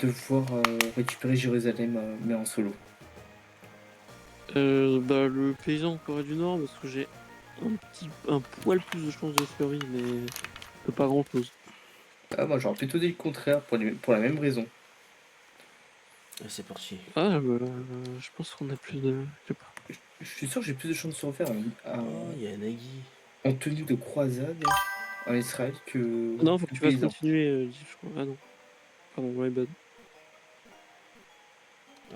devoir récupérer Jérusalem, mais en solo. Le paysan en Corée du Nord, parce que j'ai un poil plus de chances de survie, mais pas grand chose. Ah, moi j'aurais plutôt dit le contraire pour la même raison. C'est parti. Je pense qu'on a plus de. Je sais pas. Je suis sûr que j'ai plus de chances de survie Oh, il y a Nagui. en tenue de croisade en Israël Non, faut que que tu fasses paysan. continuer, je crois. Ah non. Pardon, my bad.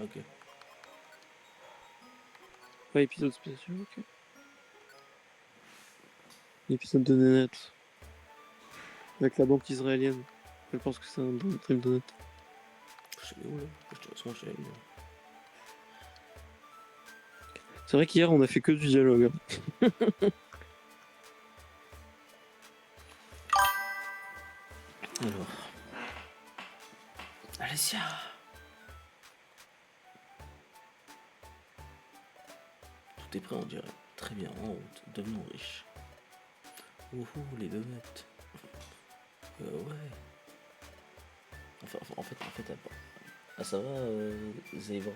Ok. Ouais, épisode spécial, ok. L'épisode de Nénet. Avec la banque israélienne. Je pense que c'est un Dream Donut. Je sais où là. Je sais où. C'est vrai qu'hier, on a fait que du dialogue. Alors. Alessia. Tout est prêt, on dirait. Très bien, en route. Devenons riches. Ouhou, les donuts. Ouais. En fait, ah, ça va, Zebra.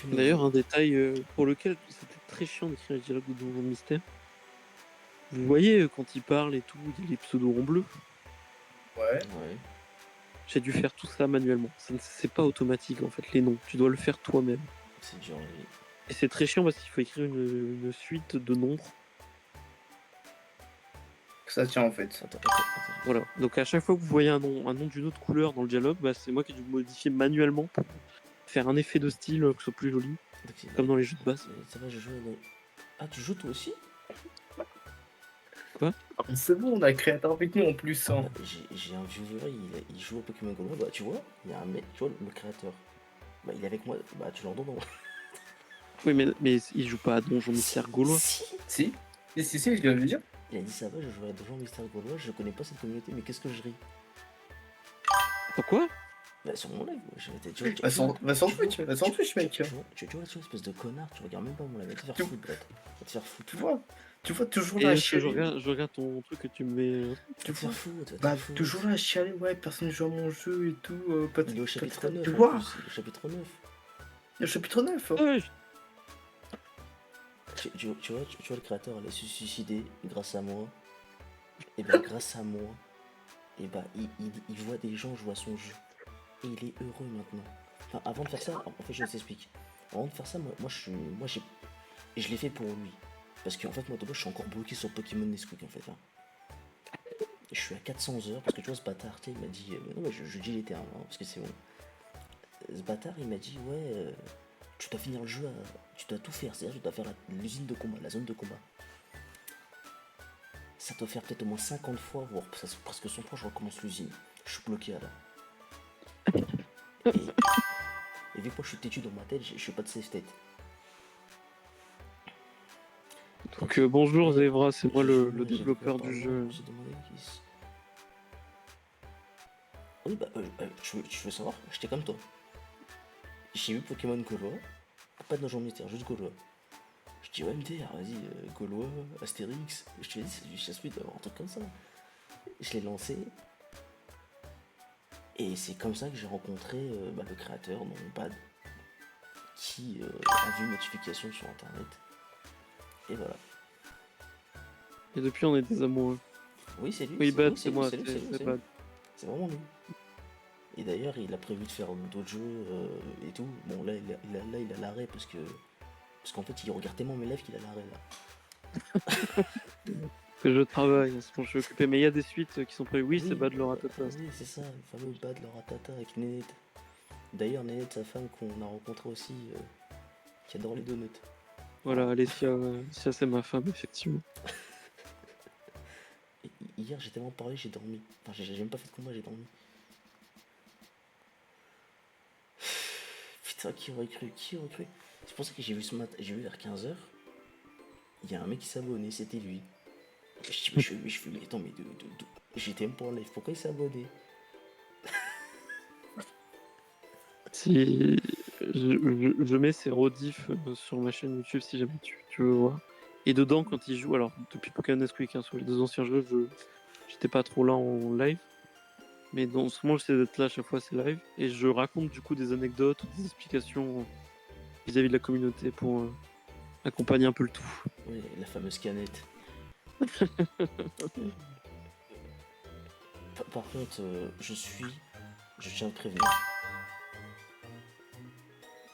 D'ailleurs, un détail pour lequel c'était très chiant d'écrire les dialogues de Donjon Mystère. Vous voyez, quand il parle et tout, il y a les pseudos en bleu. Ouais. J'ai dû faire tout ça manuellement. C'est pas automatique en fait, les noms. Tu dois le faire toi-même. C'est dur la vie. Et c'est très chiant parce qu'il faut écrire une suite de nombres. Ça tient en fait. Attends. Voilà. Donc à chaque fois que vous voyez un nom d'une autre couleur dans le dialogue, c'est moi qui ai dû modifier manuellement pour faire un effet de style que ce soit plus joli. Comme dans les jeux de base. Ça va, je joue. Ah, tu joues toi aussi? Quoi? C'est bon, on a créateur avec nous en plus. Hein. J'ai un viewer, il joue au Pokémon Go. Bah, tu vois, il y a un mec, tu vois, le créateur. Bah, il est avec moi. Bah, tu leur donnes. Oui, mais il joue pas à Donjon Mystère Gaulois. Si, je viens de le dire. Il a dit ça va, je joue à Donjon Mystère Gaulois, je connais pas cette communauté, mais qu'est-ce que je ris? Pourquoi? Bah, sur mon live, Va sur Twitch, mec. Tu vois, espèce de connard, tu regardes même pas mon live, va te faire foutre, bref. Va te faire foutre. Tu vois, toujours Et là à est-ce que chialer. je regarde ton truc que tu me mets. Tu vas te faire foutre, Bah, toujours là à chialer, ouais, personne joue à mon jeu et tout. Il est au chapitre 9, tu en vois, plus, il est au chapitre 9. il y a le chapitre 9. Ouais, Tu vois, le créateur, il a su suicider grâce à moi. Et ben, grâce à moi, et bah, il voit des gens jouer à son jeu. Et il est heureux maintenant. Enfin, avant de faire ça, en fait, je t'explique. Avant de faire ça, je l'ai fait pour lui. Parce qu'en fait, moi, je suis encore bloqué sur Pokémon Nesquik, en fait. Hein. Je suis à 400 heures, parce que tu vois, ce bâtard, il m'a dit... non, mais je dis les termes, hein, parce que c'est bon. Ce bâtard, il m'a dit, ouais, tu dois finir le jeu, tu dois tout faire. C'est-à-dire, tu dois faire l'usine de combat, la zone de combat. Ça doit faire peut-être au moins 50 fois, voire presque 100 fois, je recommence l'usine. Je suis bloqué là. Et vu que moi je suis têtu dans ma tête, je suis pas de safe state. Donc bonjour Zebra, c'est moi le développeur du jeu. J'ai demandé qui. Oui, bah, tu veux savoir, j'étais comme toi. J'ai vu Pokémon Gaulois, pas de Donjon Mystère, juste Gaulois. Je dis, ouais, MDR, vas-y, Gaulois, Astérix. Je te dis, c'est du chasse-huit d'avoir un truc comme ça. Je l'ai lancé. Et c'est comme ça que j'ai rencontré le créateur, mon pad, qui a vu une notification sur internet. Et voilà. Et depuis, on est des amoureux. Oui, c'est lui. Oui, Bad, c'est moi, c'est Bad. C'est vraiment lui. Et d'ailleurs, il a prévu de faire d'autres jeux et tout. Bon, là, il a l'arrêt parce qu'en fait, il regarde tellement mes lives qu'il a l'arrêt là. Que je travaille, en ce moment je suis occupé. Mais il y a des suites qui sont prévues. Oui, c'est Bad le Ratata. Oui, c'est ça, le fameux Bad le Ratata avec Nénette. D'ailleurs, Nénette, sa femme qu'on a rencontré aussi, qui adore les donuts. Voilà, Alessia, c'est ma femme, effectivement. Hier, j'ai tellement parlé, j'ai dormi. Enfin, j'ai même pas fait de combat, j'ai dormi. Putain, qui aurait cru? C'est pour ça que j'ai vu ce matin, j'ai vu vers 15h, il y a un mec qui s'est abonné, c'était lui. Je dis, mais attends, mais j'étais même pas en live, pourquoi il s'est abonné? Si je mets ces rediffs sur ma chaîne YouTube si jamais tu veux voir. Et dedans, quand il joue, alors depuis Pokémon Nesquik, hein, sur les 2 anciens jeux, j'étais pas trop là en live. Mais dans ce moment, j'essaie d'être là à chaque fois, c'est live. Et je raconte du coup des anecdotes ou des explications vis-à-vis de la communauté pour accompagner un peu le tout. Oui, la fameuse canette. Par contre, je tiens à te prévenir.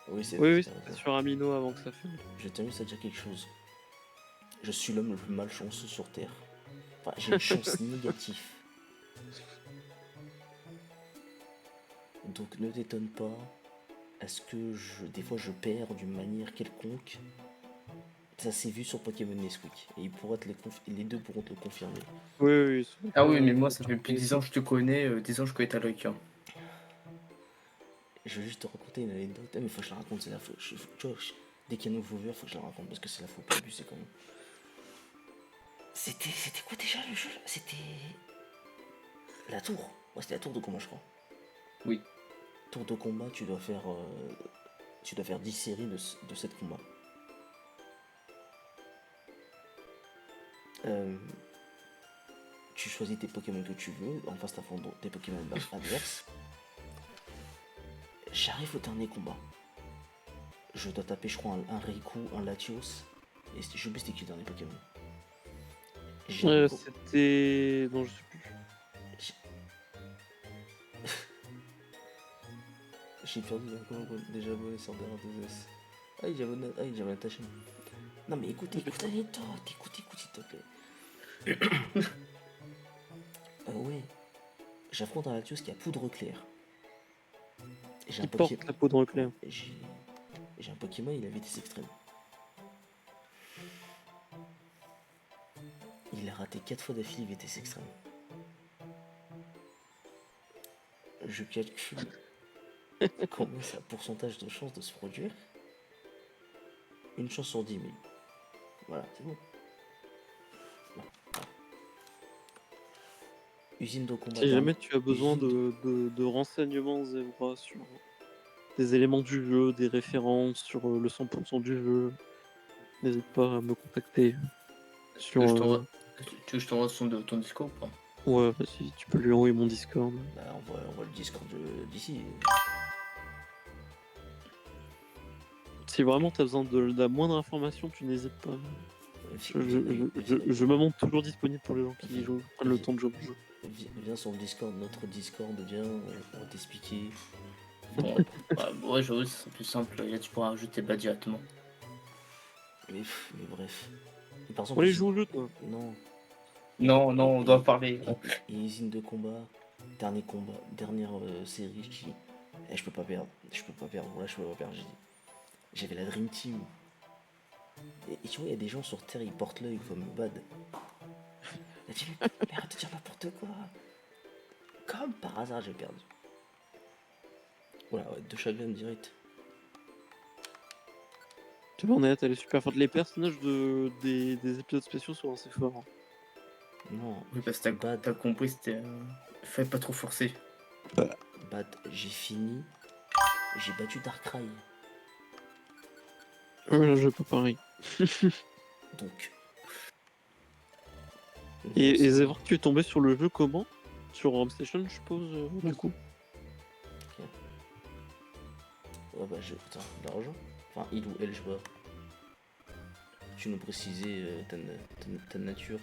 Oui, c'est Oui, c'est- c'était sur Amino avant que ça ferme. Je t'invite à dire quelque chose. Je suis l'homme le plus malchanceux sur Terre. Enfin, j'ai une chance négative. Donc ne t'étonne pas à ce que des fois je perds d'une manière quelconque. Ça s'est vu sur Pokémon Nesquik. Et les deux pourront te le confirmer. Oui. Ah oui, mais moi, ça fait plus 10 ans que je te connais, 10 ans que je connais ta luck. Hein. Je vais juste te raconter une anecdote. Ah, mais faut que je la raconte, c'est la fois. Tu vois, dès qu'il y a un nouveau viewer, faut que je la raconte parce que c'est la fois pas abusée quand même. C'était quoi déjà le jeu? C'était. La tour. Ouais, c'était la tour de combat, je crois. Oui. Tour de combat, tu dois faire 10 séries de 7 combats. Tu choisis tes Pokémon que tu veux, en face t'affrontes tes Pokémon adverses. J'arrive au dernier combat. Je dois taper, je crois, un Raikou, un Latios. Et je sais c'était qui le dernier Pokémon. C'était. Non, je sais plus. J'ai perdu déjà abonné sur DRTS. Ah, j'avais attaché. Non, mais écoute l'anecdote. Écoute, s'il te plaît. Ouais. J'affronte un Latios qui a poudre claire. Qui porte la poudre claire. J'ai un Pokémon, il a vitesse extrême. Il a raté 4 fois d'affilée vitesse extrême. Je calcule combien ça a pourcentage de chance de se produire. Une chance sur 10 000. Voilà, c'est bon. Voilà. Usine de combat. Si jamais tu as besoin de renseignements, Zebra, sur des éléments du jeu, des références sur le 100% du jeu, n'hésite pas à me contacter. Tu veux que je t'envoie ton Discord ou pas? Ouais, vas-y, tu peux lui envoyer mon Discord. Bah, on voit le Discord d'ici. Si vraiment tu as besoin de la moindre information, tu n'hésites pas. Je me montre toujours disponible pour les gens qui prennent le temps de jouer. Viens sur le Discord, notre Discord, viens, on va t'expliquer. Bon, ouais, j'avoue, c'est plus simple. Là, tu pourras rajouter bas directement. Mais bref. Et par exemple, On les joue au jeu, toi. Non, on doit parler. Et usine de combat, dernière série, je dis, je peux pas perdre, voilà, je peux pas perdre, j'avais la Dream Team. Et tu vois, il y a des gens sur Terre, ils portent l'œil comme Bad. Il a dit, mais arrête de dire n'importe quoi. Comme par hasard, j'ai perdu. Voilà, ouais, 2 chagrins direct. Tu vois, on est super forte. Les personnages des épisodes spéciaux sont assez forts. Non. Oui, parce que t'as compris, c'était. Fallait pas trop forcer. Bad, j'ai fini. J'ai battu Darkrai. Ouais, là, je pas pareil. Donc. Et Zevra, tu es tombé sur le jeu comment? Sur Home Station, je suppose, du coup. Ok. Ouais, bah, putain, il la rejoint. Enfin, il ou elle, je sais pas. Tu nous précisais ta nature.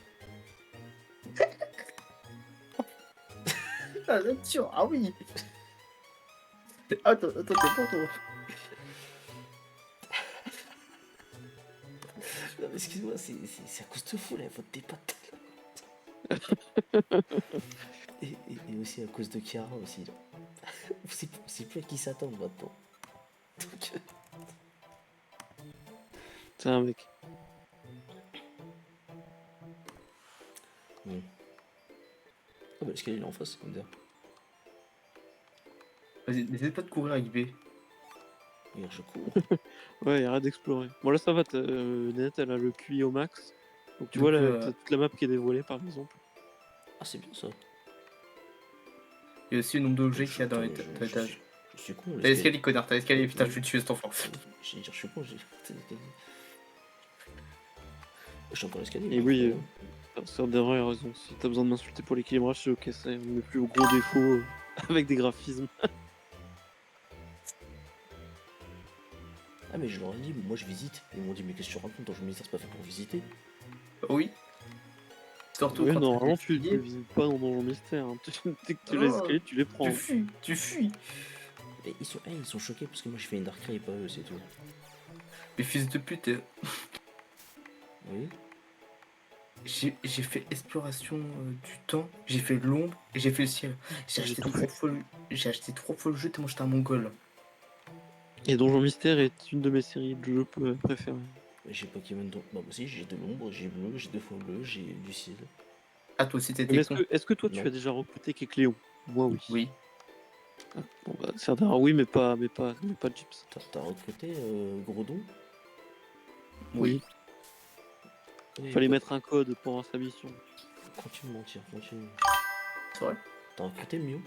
La nature, ah oui. Attends, t'es pas toi. Non, mais excuse-moi, c'est à cause de vous, la faute des pattes. et aussi à cause de Chiara aussi. C'est plus à qui s'attendre maintenant. Donc. C'est un mec. Bon. Ah bah l'escalier il est en face, comme dire. Vas-y, n'essaie pas de courir avec B. Regarde, je cours. Ouais, arrête d'explorer. Bon, là, ça va, Net, elle a le QI au max. Donc, tu Donc, vois, là, t'as toute la map qui est dévoilée, par exemple. Ah, c'est bien ça. Il y a aussi le nombre d'objets qu'il y a dans l'étage. Je suis con. T'as l'escalier, connard, t'as l'escalier, putain, je vais tuer cet enfant. Je suis con, j'ai. Je suis encore escalier. Et oui, c'est dernière raison. Si t'as besoin de m'insulter pour l'équilibrage, c'est ok, c'est un de mes plus gros défauts avec des graphismes. Ah, mais je leur ai dit, moi je visite. Ils m'ont dit, mais qu'est-ce que tu racontes? Ton jeu ministère, c'est pas fait pour visiter. Oui. Surtout Oui, quand t'as des normalement, tu escaliers. visites pas dans Donjon Mystère. Hein. Dès que tu les Oh, escaliers, tu les prends. tu fuis, tu fuis. Et ils sont choqués parce que moi je fais une Darkrai et pas eux, c'est tout. Mais fils de pute, Oui. j'ai fait exploration du temps, j'ai fait l'ombre et j'ai fait le ciel. J'ai tout fait. J'ai acheté 3 fois le jeu tellement j'étais un mongol. Et Donjon Mystère est une de mes séries de jeux préférées. J'ai Pokémon donc. Bah, moi aussi, j'ai de l'ombre, j'ai bleu, j'ai 2 fois bleu, j'ai du ciel. Ah, toi aussi Mais t'étais con. est-ce que toi, tu Non. as déjà recruté Kecléon? Moi, oui. Oui. Ah, bon, bah, Serdar, oui, mais pas Gyps. T'as recruté Grodon? Oui. Oui, Fallait bah, mettre un code pour avoir sa mission. continue de mentir, continue. C'est vrai. T'as recruté Mew?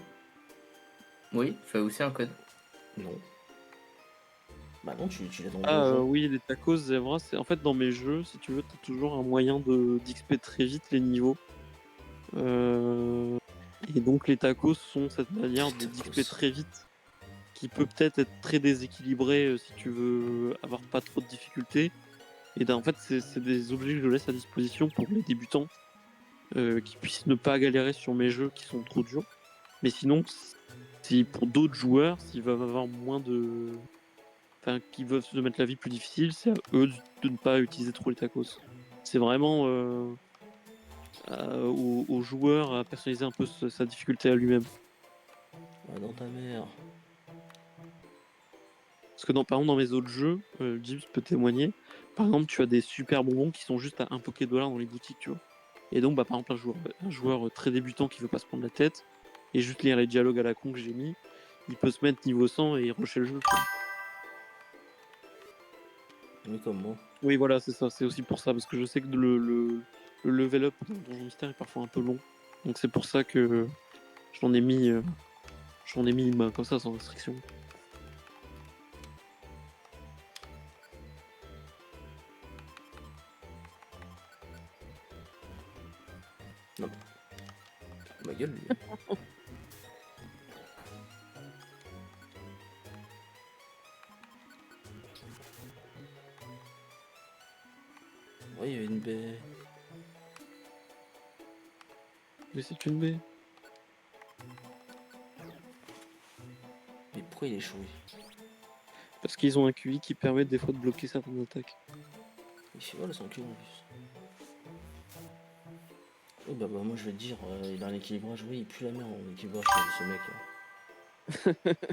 Oui, il fait aussi un code. Non. Bah non, tu l'as dans le Ah donjon. oui, les tacos, c'est vrai. En fait, dans mes jeux, si tu veux, t'as toujours un moyen d'XP très vite les niveaux. Et donc les tacos sont cette manière Les d'XP tacos. très vite, qui peut peut-être être très déséquilibré si tu veux avoir pas trop de difficultés. Et en fait, c'est des objets que je laisse à disposition pour les débutants qui puissent ne pas galérer sur mes jeux qui sont trop durs. Mais sinon, si pour d'autres joueurs, s'ils veulent avoir moins de. Enfin, qui veulent se mettre la vie plus difficile, c'est à eux de ne pas utiliser trop les tacos. C'est vraiment aux joueurs à personnaliser un peu sa difficulté à lui-même. Va dans ta mère. Parce que par exemple, dans mes autres jeux, Gibbs peut témoigner, par exemple, tu as des super bonbons qui sont juste à 1 Poké-dollar dans les boutiques, tu vois. Et donc, par exemple, un joueur très débutant qui veut pas se prendre la tête, et juste lire les dialogues à la con que j'ai mis, il peut se mettre niveau 100 et rusher le jeu, tu vois. Mais comme moi. Oui, voilà, c'est ça, c'est aussi pour ça, parce que je sais que le level up dans Donjon Mystère est parfois un peu long. Donc c'est pour ça que j'en ai mis, comme ça, sans restriction. Non. Ma gueule, lui. Ouais, il y avait une baie. Mais c'est une baie. Mais pourquoi il est échoué? Parce qu'ils ont un QI qui permet des fois de bloquer certaines attaques. Il fait mal son cul en plus. Oui, bah, moi je vais te dire, il a un équilibrage, oui, il pue la merde en équilibrage ce mec.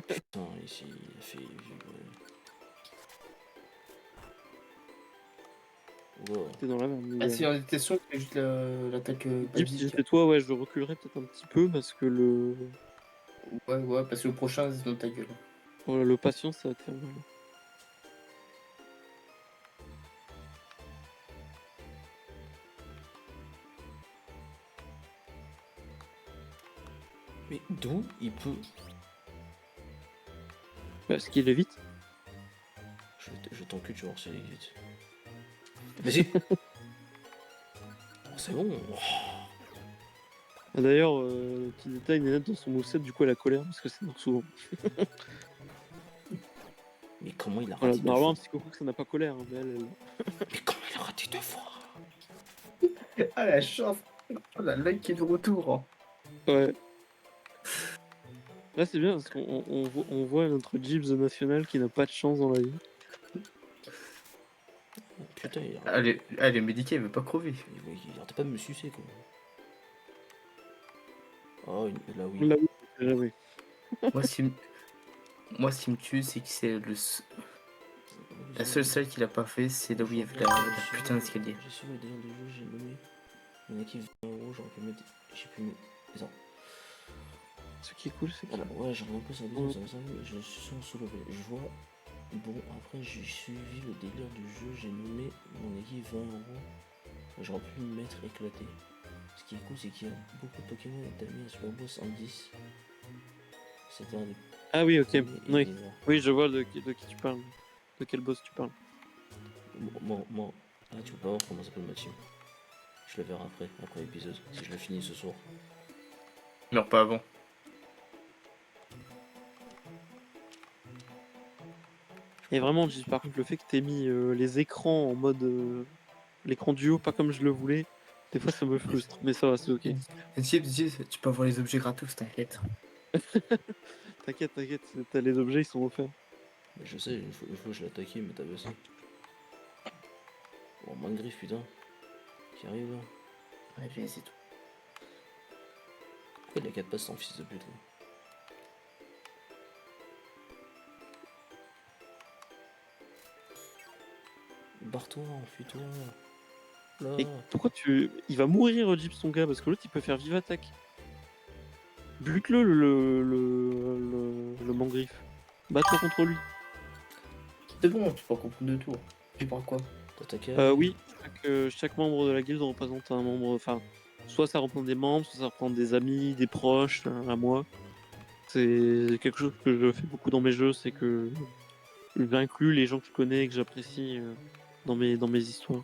Putain, ici, il a fait vibrer. Wow. T'es dans la merde. Ah, si on était sûr que c'était juste l'attaque Gibbs, si basique. j'étais toi, ouais, je reculerais peut-être un petit peu parce que Ouais, parce que le prochain, c'est dans ta gueule. voilà, le patient, ça va te faire mal. Mais d'où il peut. Parce qu'il est vite. Je t'encule, tu vas voir si il est vite. Mais c'est. Oh, c'est bon. Oh. Ah, d'ailleurs, petit détail, Nénette dans son moveset, du coup, elle a colère parce que ça meurt souvent. Mais comment il a Voilà, raté 2 normalement, un fois? psychopathe, ça n'a pas colère, hein, mais elle. Mais comment il a raté 2 fois? Ah, la chance. Oh, la like qui est de retour. Ouais. Là, c'est bien parce on voit notre Gibbs national qui n'a pas de chance dans la vie. Putain, Elle est médiquée, elle veut pas crever. il arrêtait pas de me sucer quoi. Oh, là oui. Là, oui, jamais. Moi, ce qui me... Moi, ce qui me tue, c'est que c'est la seule salle qu'il a pas fait, c'est là où il y avait la putain d'escalier. J'ai su le délire du jeu, j'ai nommé mon équipe 20 euros, j'aurais pu mettre. J'ai pu mettre. Ça. Ce qui est cool, c'est que. Voilà, ouais, j'aurais un peu ça bien, ça me semble, je suis sous le Je vois. Bon, après, j'ai suivi le délire du jeu, j'ai nommé mon équipe 20 euros. J'aurais pu me mettre éclaté. Ce qui est cool, c'est qu'il y a beaucoup de Pokémon et t'as mis un Super Boss en 10. C'était un des. Ah oui, ok. premiers Oui. éléments. Oui, je vois de qui tu parles. De quel boss tu parles. Bon, Ah, tu peux pas voir comment s'appelle ma team. Je le verrai après l'épisode, si je le finis ce soir. Non, pas avant. Et vraiment, par contre, le fait que t'aies mis les écrans en mode l'écran du haut, pas comme je le voulais, des fois ça me frustre, mais ça va, c'est ok. Tu peux avoir les objets gratos, t'inquiète. T'inquiète, t'as les objets, ils sont offerts. Mais je sais, une fois je l'ai attaqué, mais t'as baissé. Oh, moins de griffes, putain. Qui arrive là. Ouais, viens, c'est tout. Pourquoi il a 4 passes, ton fils de pute là? Barre-toi, enfuis-toi. Là. Et pourquoi tu. Il va mourir, Jeep, son gars, parce que l'autre il peut faire vive attaque. Bute-le, le mangriffe. Bats-toi contre lui. C'est bon, tu peux comprendre de tout. Tu parles quoi? T'attaquais. Oui, chaque membre de la guilde représente un membre. Enfin, soit ça représente des membres, soit ça représente des amis, des proches, à moi. C'est quelque chose que je fais beaucoup dans mes jeux, c'est que j'inclus les gens que je connais et que j'apprécie dans mes histoires.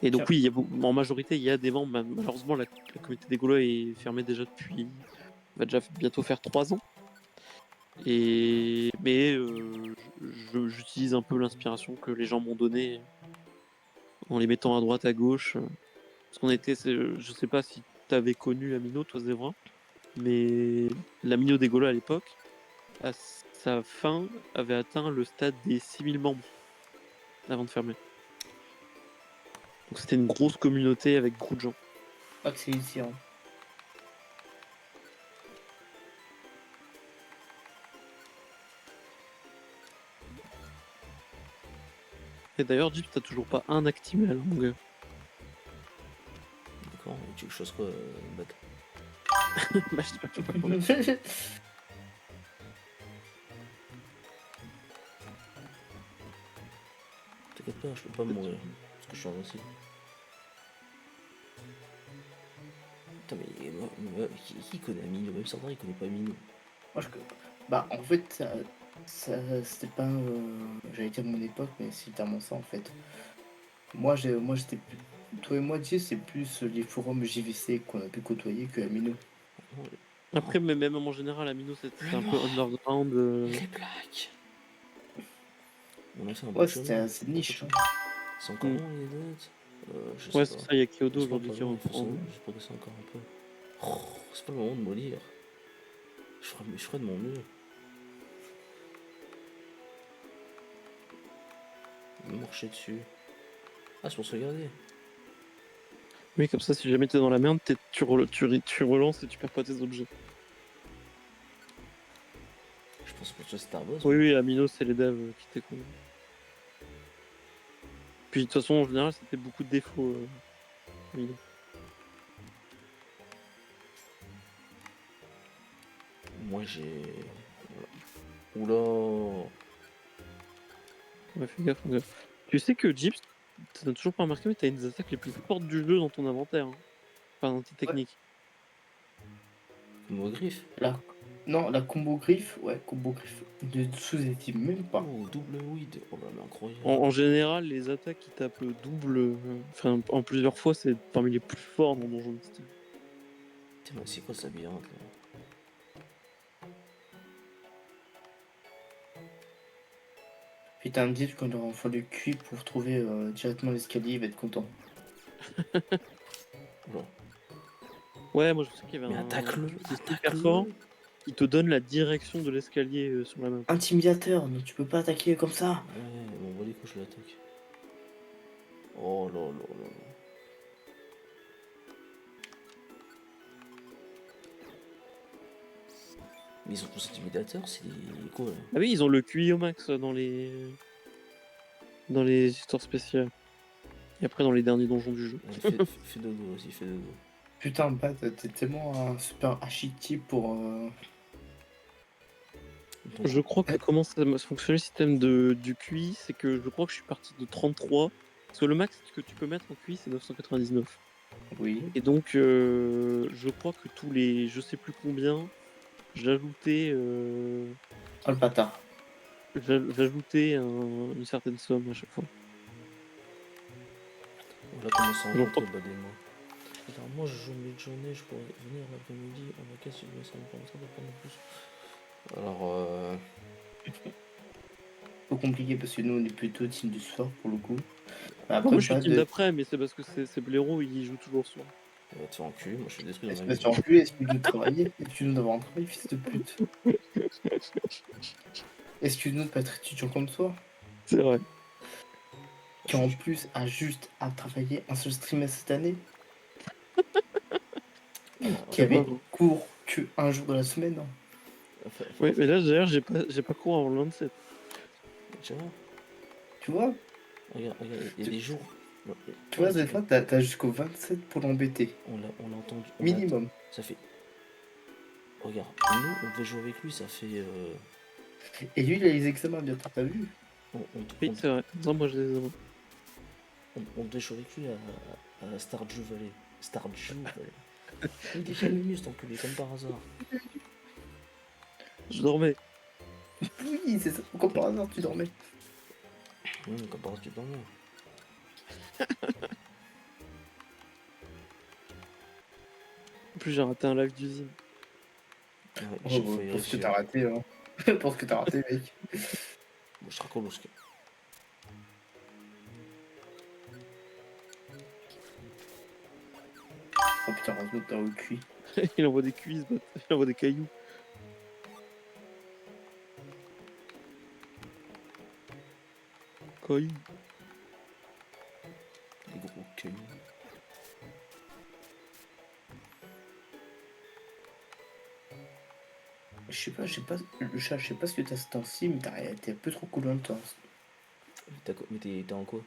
Et donc Tiens. oui, en majorité, il y a des membres. Malheureusement, la communauté des Gaulois est fermée déjà depuis, va déjà bientôt faire 3 ans. Mais j'utilise un peu l'inspiration que les gens m'ont donnée en les mettant à droite, à gauche. Parce qu'on était, je sais pas si tu avais connu Amino, toi Zévrin, mais l'Amino des Gaulois à l'époque, à sa fin, avait atteint le stade des 6000 membres avant de fermer. Donc c'était une grosse communauté avec beaucoup de gens. Ah, que c'est ici, hein. Et d'ailleurs, Jeep, t'as toujours pas un Actimel, mon gars. D'accord, et tu veux que je fasse quoi, bête? Bah, je sais pas, je sais pas comment. T'inquiète pas, je peux pas mourir. Parce que je suis invincible. Putain, mais qui connaît Amino? Même Sardar, il connaît pas Amino. Moi, bah, en fait, c'était pas, j'allais dire mon époque, mais c'est littéralement ça, en fait. Moi, j'étais plus... Toi et moi, Dieu, c'est plus les forums JVC qu'on a pu côtoyer que Amino. Après, mais même en général, Amino, c'était un peu underground. Il est black. On a fait un bout Ouais, de chemin. c'est niche. C'est encore long les dates? Je sais Ouais, pas. c'est ça, il y a Kyodo Laisse-moi aujourd'hui pas qui loin, il faut ça, reprend. je progresse encore un peu. Oh, c'est pas le moment de mollir. Je ferai de mon mieux. Me marcher dessus. Ah, c'est pour se regarder. Oui, comme ça, si jamais t'es dans la merde, tu relances et tu perds pas tes objets. Je pense que c'est un boss. Oui, oui, Amino, c'est les devs qui t'écoutent. Puis de toute façon, en général, c'était beaucoup de défauts. Amino. Moi j'ai. Voilà. Oula. Ouais, fais gaffe, fais gaffe. Tu sais que Gyps, t'as toujours pas remarqué, mais t'as une des attaques les plus fortes du jeu dans ton inventaire. Hein. Enfin, dans tes techniques. Moi griffe. Non, la combo griffe, ouais, combo griffe. Ne sous-estime même pas. Oh, double weed. Oh là là, incroyable. En général, les attaques qui tapent double, enfin, en plusieurs fois, c'est parmi les plus forts dans Donjon Mystère. Putain, mais c'est quoi ce labyrinthe là? Putain, me dit qu'on aura enfin le QI pour trouver directement l'escalier, il va être content. Oula. Ouais, moi je sais qu'il y avait Mais attaque-le, c'est super attaque-le. fort. Il te donne la direction de l'escalier sur la map. Intimidateur, mais tu peux pas attaquer comme ça. Ouais, bon, les coups, je l'attaque. Oh là là là là. Mais ils ont tous intimidateurs, c'est des quoi là? Ah oui, ils ont le QI au max dans les histoires spéciales. Et après dans les derniers donjons du jeu. Ouais, fais dodo, vas-y, fais dodo. Putain, Bat, t'es tellement un super archétype pour. Je crois que comment ça fonctionne le système du QI, c'est que je crois que je suis parti de 33. Parce que le max que tu peux mettre en QI, c'est 999. Oui. Et donc, je crois que tous les je sais plus combien, j'ajoutais Oh le bâtard. une certaine somme à chaque fois. On va commencer à Non, rencontrer bah, des mots. Alors moi je joue mid-journée, je pourrais venir l'après-midi en vacances si vous voulez, ça me permettra de prendre plus. Alors Trop compliqué parce que nous on est plutôt team du soir pour le coup. Mais non, moi après je suis pas team de. d'après, mais c'est parce que c'est Blaireau, il joue toujours le soir. on va te faire enculer, moi je suis détruit dans Est-ce ma que vie. tu en plus, excuse-nous de travailler, excuse-nous d'avoir un travail, fils de pute. Excuse-nous de pas être étudiant comme toi, C'est vrai. qui en plus a juste à travailler un seul trimestre cette année, qui C'est pas avait faux. cours que un jour de la semaine. Hein. Ouais, mais là, d'ailleurs, j'ai pas cours avant le 27. Tu vois, Tu vois, regarde, il y a tu, des jours. tu Ouais, vois, des fois, t'as jusqu'au 27 pour l'embêter. on l'a entendu. Minimum. Ça fait. Regarde, nous on devait jouer avec lui, ça fait. Et lui, il a les examens bientôt, t'as vu? Oui, c'est vrai. Non, moi, je les ai. On devait jouer avec lui à Stardew Valley. Stardew Valley. Il est jamais mieux cet enculé, comme par hasard. Je dormais. Oui, c'est ça. Comme par hasard, tu dormais. Comme par hasard, tu dormais. En plus, j'ai raté un live d'usine. Ouais, Oh, chaque fois il pour ce que réussit. t'as raté, hein. Pour ce que t'as raté, mec. Bon, je te raconte parce que. Oh putain, heureusement que t'as au cuit. Il envoie des cuisses, il envoie des cailloux. Cailloux. Les gros cailloux. Je sais pas, le chat, je sais pas ce que t'as ce temps-ci, mais t'es un peu trop cool dans le temps. Mais t'es en quoi?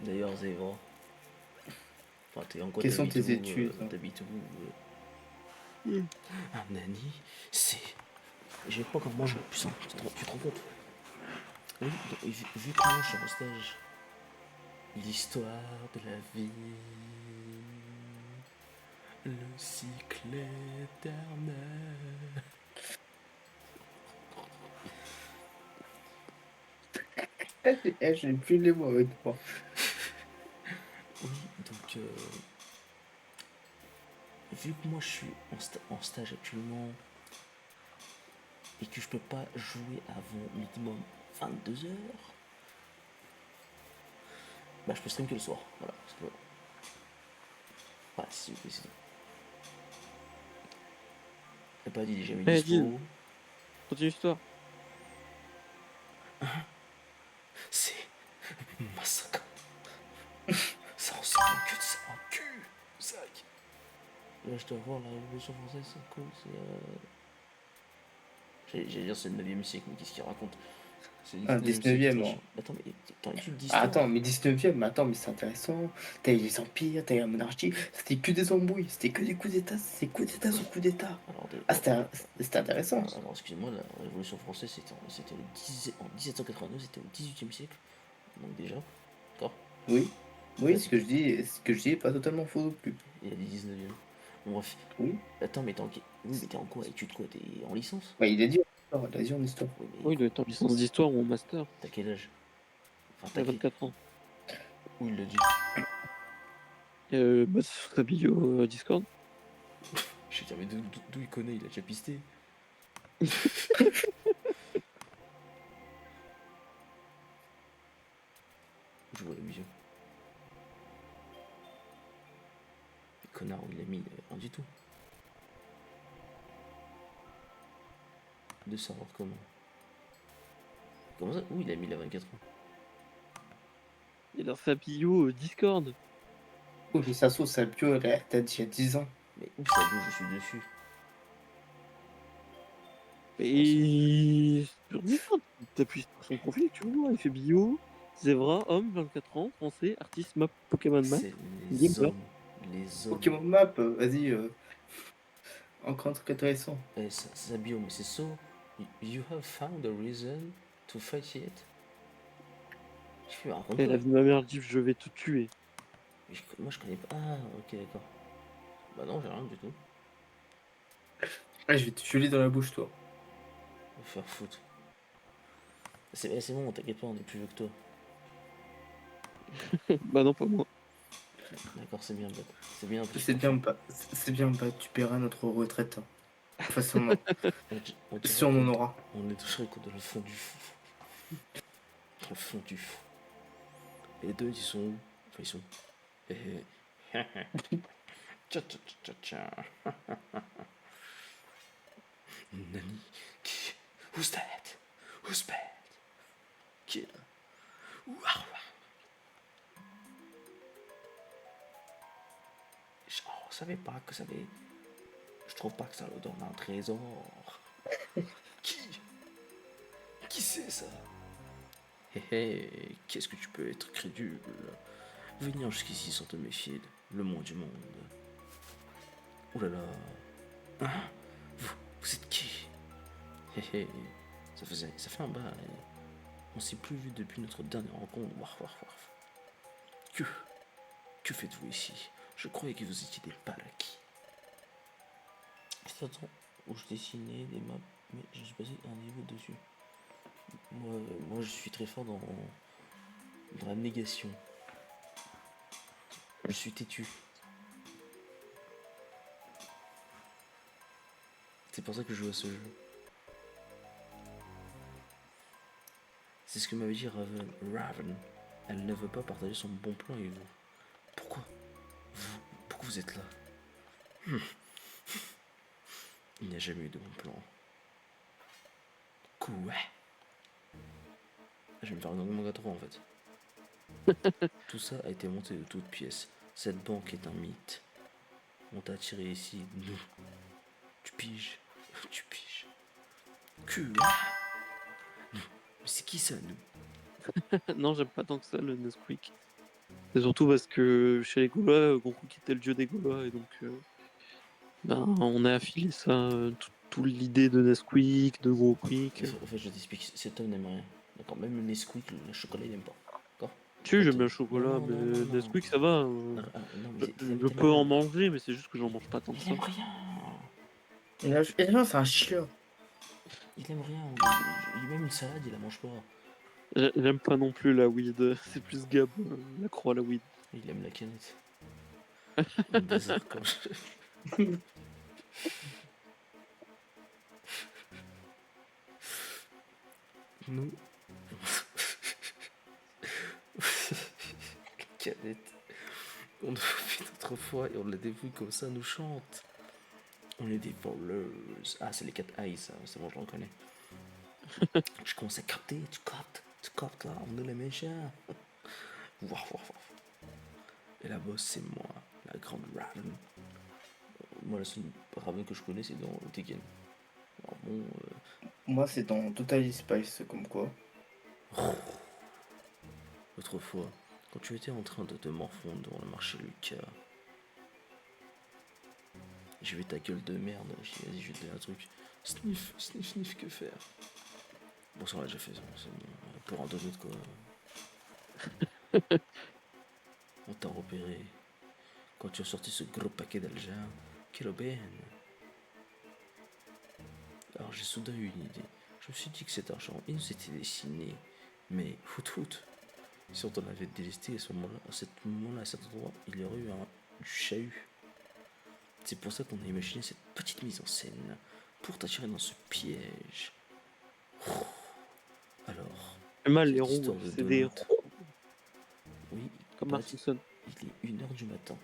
D'ailleurs, Zéva. Enfin, t'es en quoi? Quelles sont tes études? Hein T'habites où Ah, Nani, c'est. J'ai pas encore mangé, putain, tu te rends compte? Oui, vu comment je suis en stage, l'histoire de la vie, le cycle éternel. j'ai plus les mots avec toi. Oui, donc, vu que moi je suis en stage actuellement et que je peux pas jouer avant minimum 22 heures, bah je peux stream que le soir. Voilà, parce que. Voilà, s'il vous plaît, c'est tout. T'as pas dit, il est jamais Eh, dis, dispo. continue l'histoire. C'est massacre. Ça ressemble que de ça en cul, sac. Là, je dois voir la Révolution française, c'est cool. J'allais dire c'est le 9ème siècle, mais qu'est-ce qu'il raconte? C'est le Ah, 19e, siècle. hein. Attends, mais t'en études Ah, d'histoire? attends, mais 19e, mais attends, mais c'est intéressant. T'as eu les empires, t'as eu la monarchie, c'était que des embrouilles, c'était que des coups d'état, c'est coups d'état sur coups d'état. Alors, Ah, c'était intéressant. alors excusez-moi, la Révolution française, c'était en 1792, c'était au 18e siècle. Donc déjà, d'accord. Oui, oui, ce que je dis est pas totalement faux non plus. Il a dit 19e. Bon, bref. Oui, Attends, mais t'es en quoi? Études quoi? T'es en licence? bah, il a dit en histoire, il a dit en histoire. Oui, mais Oui, il doit être en licence d'histoire ou en master. t'as quel âge? Enfin, Il a 24 ans. Où il l'a dit? Bah, c'est sur sa bio Discord. Je sais dire, mais d'où il connaît? Il a déjà pisté. Je vois la vision. Le connard, il a mis rien du tout. De savoir comment. Comment ça? Où il a mis la 24 ans? Il est dans sa bio Discord. Oui, mais ça se trouve, sa bio, elle date il y a 10 ans. Mais où ça bouge? Je suis dessus. Et sur Discord, t'appuies sur son profil, tu vois, il fait bio. Zebra, homme, 24 ans, français, artiste, map, Pokémon map, C'est les gamer. hommes. Les hommes. Pokémon Map, vas-y, encore un truc intéressant. Sa bio, mais c'est so. You have found a reason to fight yet? Je me raconte Et pas. la vie de ma mère dit je vais te tuer. Mais moi je connais pas. Ah, ok, d'accord. Bah non, j'ai rien du tout. Ah, je vais te filer dans la bouche, toi. Me faire foutre. C'est bon, t'inquiète pas, on est plus vieux que toi. Bah non, pas moi. D'accord, c'est bien, Bad. C'est bien, petit C'est bien, bah, tu paieras notre retraite. Hein. Enfin, si on, On te si on en raconte, aura. on est touché dans le fond du fond. Dans le fond du fond. Et les deux, ils sont où? Enfin, ils sont. Hé hé. Tcha tcha tcha tcha. Nani? Qui? Who's that? Who's bad? Qui est là? Ouah. Oh, je savais pas que ça avait. Je trouve pas que ça leur donne un trésor. Qui? Qui c'est ça? Hé hé, qu'est-ce que tu peux être crédule? Venir jusqu'ici sans te méfier, le monde du monde. Ouh là là. Hein? Vous êtes qui? Hé hé, ça fait un bail. On s'est plus vu depuis notre dernière rencontre. Warf, warf, warf. Que faites-vous ici? Je croyais que vous étiez des Palaki. C'est un temps où je dessinais des maps, mais je suis passé un niveau dessus. Moi, je suis très fort dans la négation. Je suis têtu. C'est pour ça que je joue à ce jeu. C'est ce que m'avait dit Raven. Elle ne veut pas partager son bon plan avec vous. Pourquoi vous êtes là? Il n'y a jamais eu de bon plan. Quoi? Je vais me faire un manga 3 en fait. Tout ça a été monté de toutes pièces. Cette banque est un mythe. On t'a attiré ici, nous. Tu piges. Tu piges. Quoi? Mais c'est qui ça, nous? Non, j'aime pas tant que ça le Nesquik. C'est surtout parce que chez les Gaulois, Goncook était le dieu des Gaulois et donc on a affilé ça, toute l'idée de Nesquik, de Goncook. En fait, je t'explique, cet homme n'aime rien. D'accord, même le Nesquik, le chocolat, il n'aime pas. D'accord? Tu j'aime bien le chocolat, Non, mais non, non, non. Nesquik ça va. Non, mais Je peux en manger, mais c'est juste que j'en mange pas tant que il ça. aime rien. Et là, c'est un chieur. Il aime rien. Même une salade, il la mange pas. J'aime pas non plus la weed, c'est plus Gab, la croix à la weed. Il aime la canette. Il désire quand je... Nous. Canette. On a fait notre fois et on l'a dévoué comme ça, nous chante. On est des voleuses. Ah, c'est les 4 eyes, ça, c'est bon, je le reconnais. Je commence à capter, tu captes là, on est les méchants. Waf, waf, waf. Et la boss, c'est moi, la grande Raven. Moi, la seule Raven que je connais, c'est dans Tekken. Alors bon. Moi, c'est dans Totally Spice, comme quoi. Autrefois, quand tu étais en train de te morfondre dans le marché Lucas, j'ai vu ta gueule de merde, j'ai dit, vas-y, je vais te donner un truc. Sniff, sniff, sniff, que faire? Bon, ça on l'a déjà fait, c'est bon. Pour un donut, quoi. On t'a repéré. Quand tu as sorti ce gros paquet d'argent, quelle aubaine! Alors j'ai soudain eu une idée. Je me suis dit que cet argent, il nous était destiné. Mais, fout. Si on t'en avait délesté à ce moment-là, à cet endroit, il y aurait eu du chahut. C'est pour ça qu'on a imaginé cette petite mise en scène, pour t'attirer dans ce piège. Alors, Mal les cette roues, histoire de c'est des donut. roues, Oui, comme paraît- Martinson. il est 1h du matin.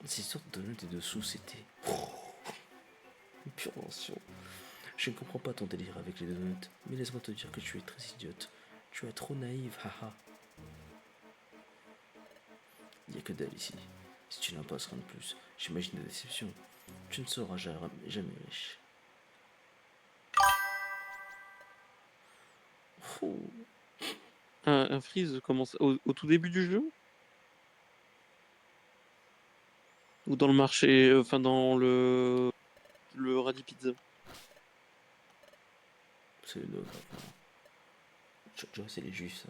Cette histoire de donut et de sous, c'était une pure mention. Je ne comprends pas ton délire avec les donuts, mais laisse-moi te dire que tu es très idiote. Tu es trop naïve, haha. Il n'y a que dalle ici. Si tu n'en passes rien de plus, j'imagine la déception. Tu ne seras jamais riche. Oh. Un freeze commence au tout début du jeu? Ou dans le marché, enfin dans le Radis Pizza? C'est le tu vois, c'est les juifs, ça.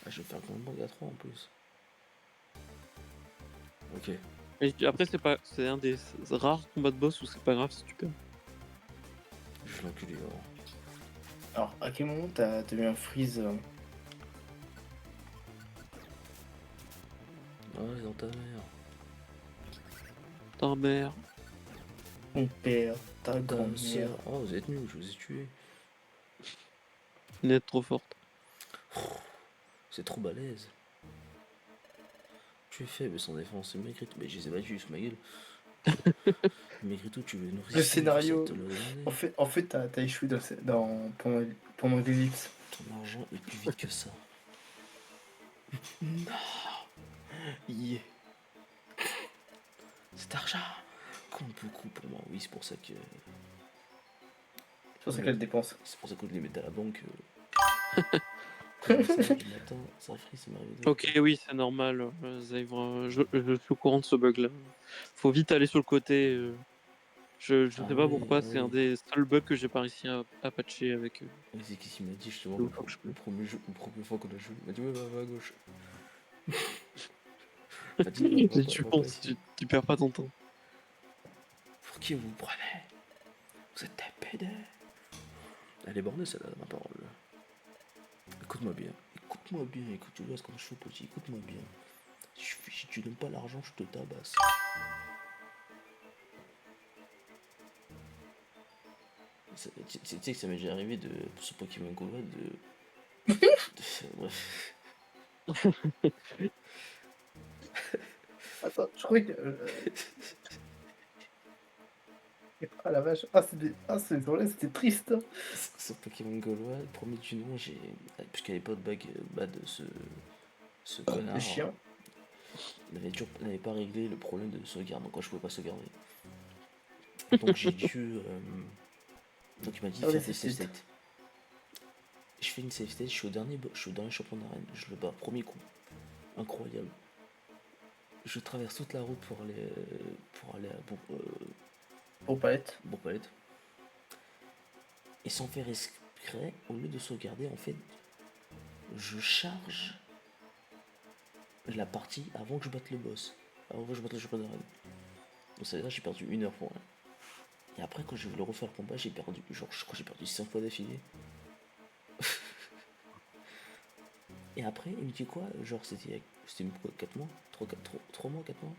Ah, je vais faire comme manga 3 en plus. Ok. Et après, c'est un des rares combats de boss où c'est pas grave si tu perds. Je vais l'enculer, alors. Alors, à quel moment t'as eu un freeze Ouais, dans ta mère. Ta mère. ton père, ta Ta grand-mère? sœur. Oh, vous êtes nuls, je vous ai tué. Une aide trop forte. C'est trop balèze. Tu es faible sans défense, malgré tout. Mais je les ai battus sous ma gueule. Malgré tout, tu veux nourrir. Le Je scénario, te le donner. en fait, t'as échoué pendant l'ellipse. Ton argent est plus vite que ça. Non. Yeah. Cet argent compte beaucoup pour moi. Oui, c'est pour ça que. C'est pour ça qu'elle dépense. C'est pour ça que je les mets à la banque. Comme ça, du matin, ça frise, ça m'arrive. Ok, oui, c'est normal. Zèbre, je suis au courant de ce bug-là. Faut vite aller sur le côté. Je sais Ah pas ouais, pourquoi, ah c'est un ouais. des seuls bugs que j'ai pas réussi à patcher avec Oui, c'est qui qui m'a dit justement le fois que je peux. le premier jeu, la première fois qu'on a joué. Il m'a dit ouais, va à gauche. Il m'a dit Tu va pas penses, ici. tu perds pas ton temps. Pour qui vous prenez? Vous êtes des pédés. Elle est bornée celle-là, ma parole. Écoute-moi bien. Écoute-moi bien. Écoute, tu vois ce qu'on chaud petit. Écoute-moi bien. Si tu n'aimes pas l'argent, je te tabasse. Tu sais que ça m'est déjà arrivé de sur Pokémon Go bref. Attends, je crois que. Ah la vache, ce jour-là, c'était triste. Hein. Sur Pokémon Gaulois, le premier du nom, j'ai. Puisqu'il n'y avait pas de bad ce connard. Le chien. N'avait pas réglé le problème de sauvegarde, donc moi je pouvais pas sauvegarder. Donc j'ai dû. Donc il m'a dit Ah ouais, faire c'est des save state. states. Je fais une save state, je suis au dernier champion d'arène, je le bats, premier coup. Incroyable. Je traverse toute la route pour aller à Pour palette. Bourg-Palette. Et sans faire exprès, au lieu de sauvegarder, en fait, je charge la partie avant que je batte le boss. Avant que je batte le champion d'arène. Donc ça veut dire que j'ai perdu 1 heure pour rien. Et après, quand je voulais refaire le combat, j'ai perdu. Genre, je crois que j'ai perdu 5 fois d'affilée. Et après, il me dit quoi? Genre, c'était quoi, 4 mois 3 mois, 4 mois.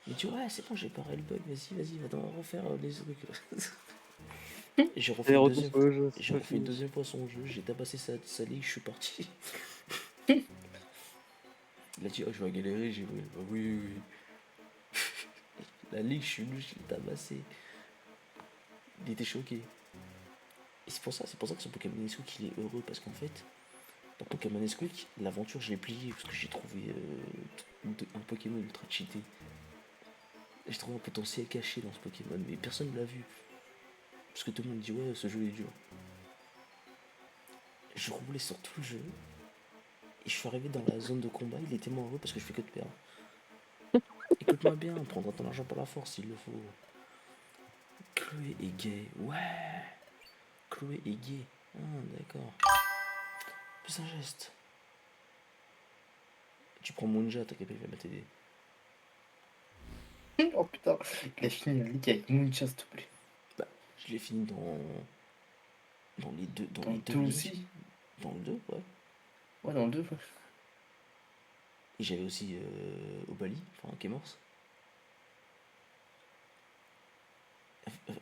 Il me dit, ouais, c'est bon, j'ai paré le bug, vas-y, va t'en refaire les trucs. Et j'ai refait D'ailleurs, une retour deuxième sur le jeu, c'est J'ai pas refait une fini. deuxième fois son jeu, j'ai tabassé sa ligue, je suis parti. Il a dit, oh, je vais galérer, j'ai dit, oui. La ligue, je suis nul, je l'ai tabassé. Il était choqué. Et c'est pour ça que son Pokémon Nesquik, il est heureux, parce qu'en fait, dans Pokémon Nesquik, l'aventure, je l'ai pliée, parce que j'ai trouvé un Pokémon ultra cheaté. J'ai trouvé un potentiel caché dans ce Pokémon, mais personne ne l'a vu. Parce que tout le monde dit, ouais, ce jeu est dur. Je roulais sur tout le jeu, et je suis arrivé dans la zone de combat, il était tellement heureux parce que je fais que de perdre. Écoute-moi bien, prendra ton argent par la force s'il le faut. Chloé est gay, ouais. Chloé est gay, d'accord. Plus un geste. Tu prends Munja, t'as capé, il va t'aider. Oh putain, il a fini la ligue avec Muncha, s'il te plaît. Bah, je l'ai fini dans les deux, Dans le 2 aussi. Dans le 2, ouais. Ouais, dans le 2, ouais. Et j'avais aussi Obali, enfin Kemors.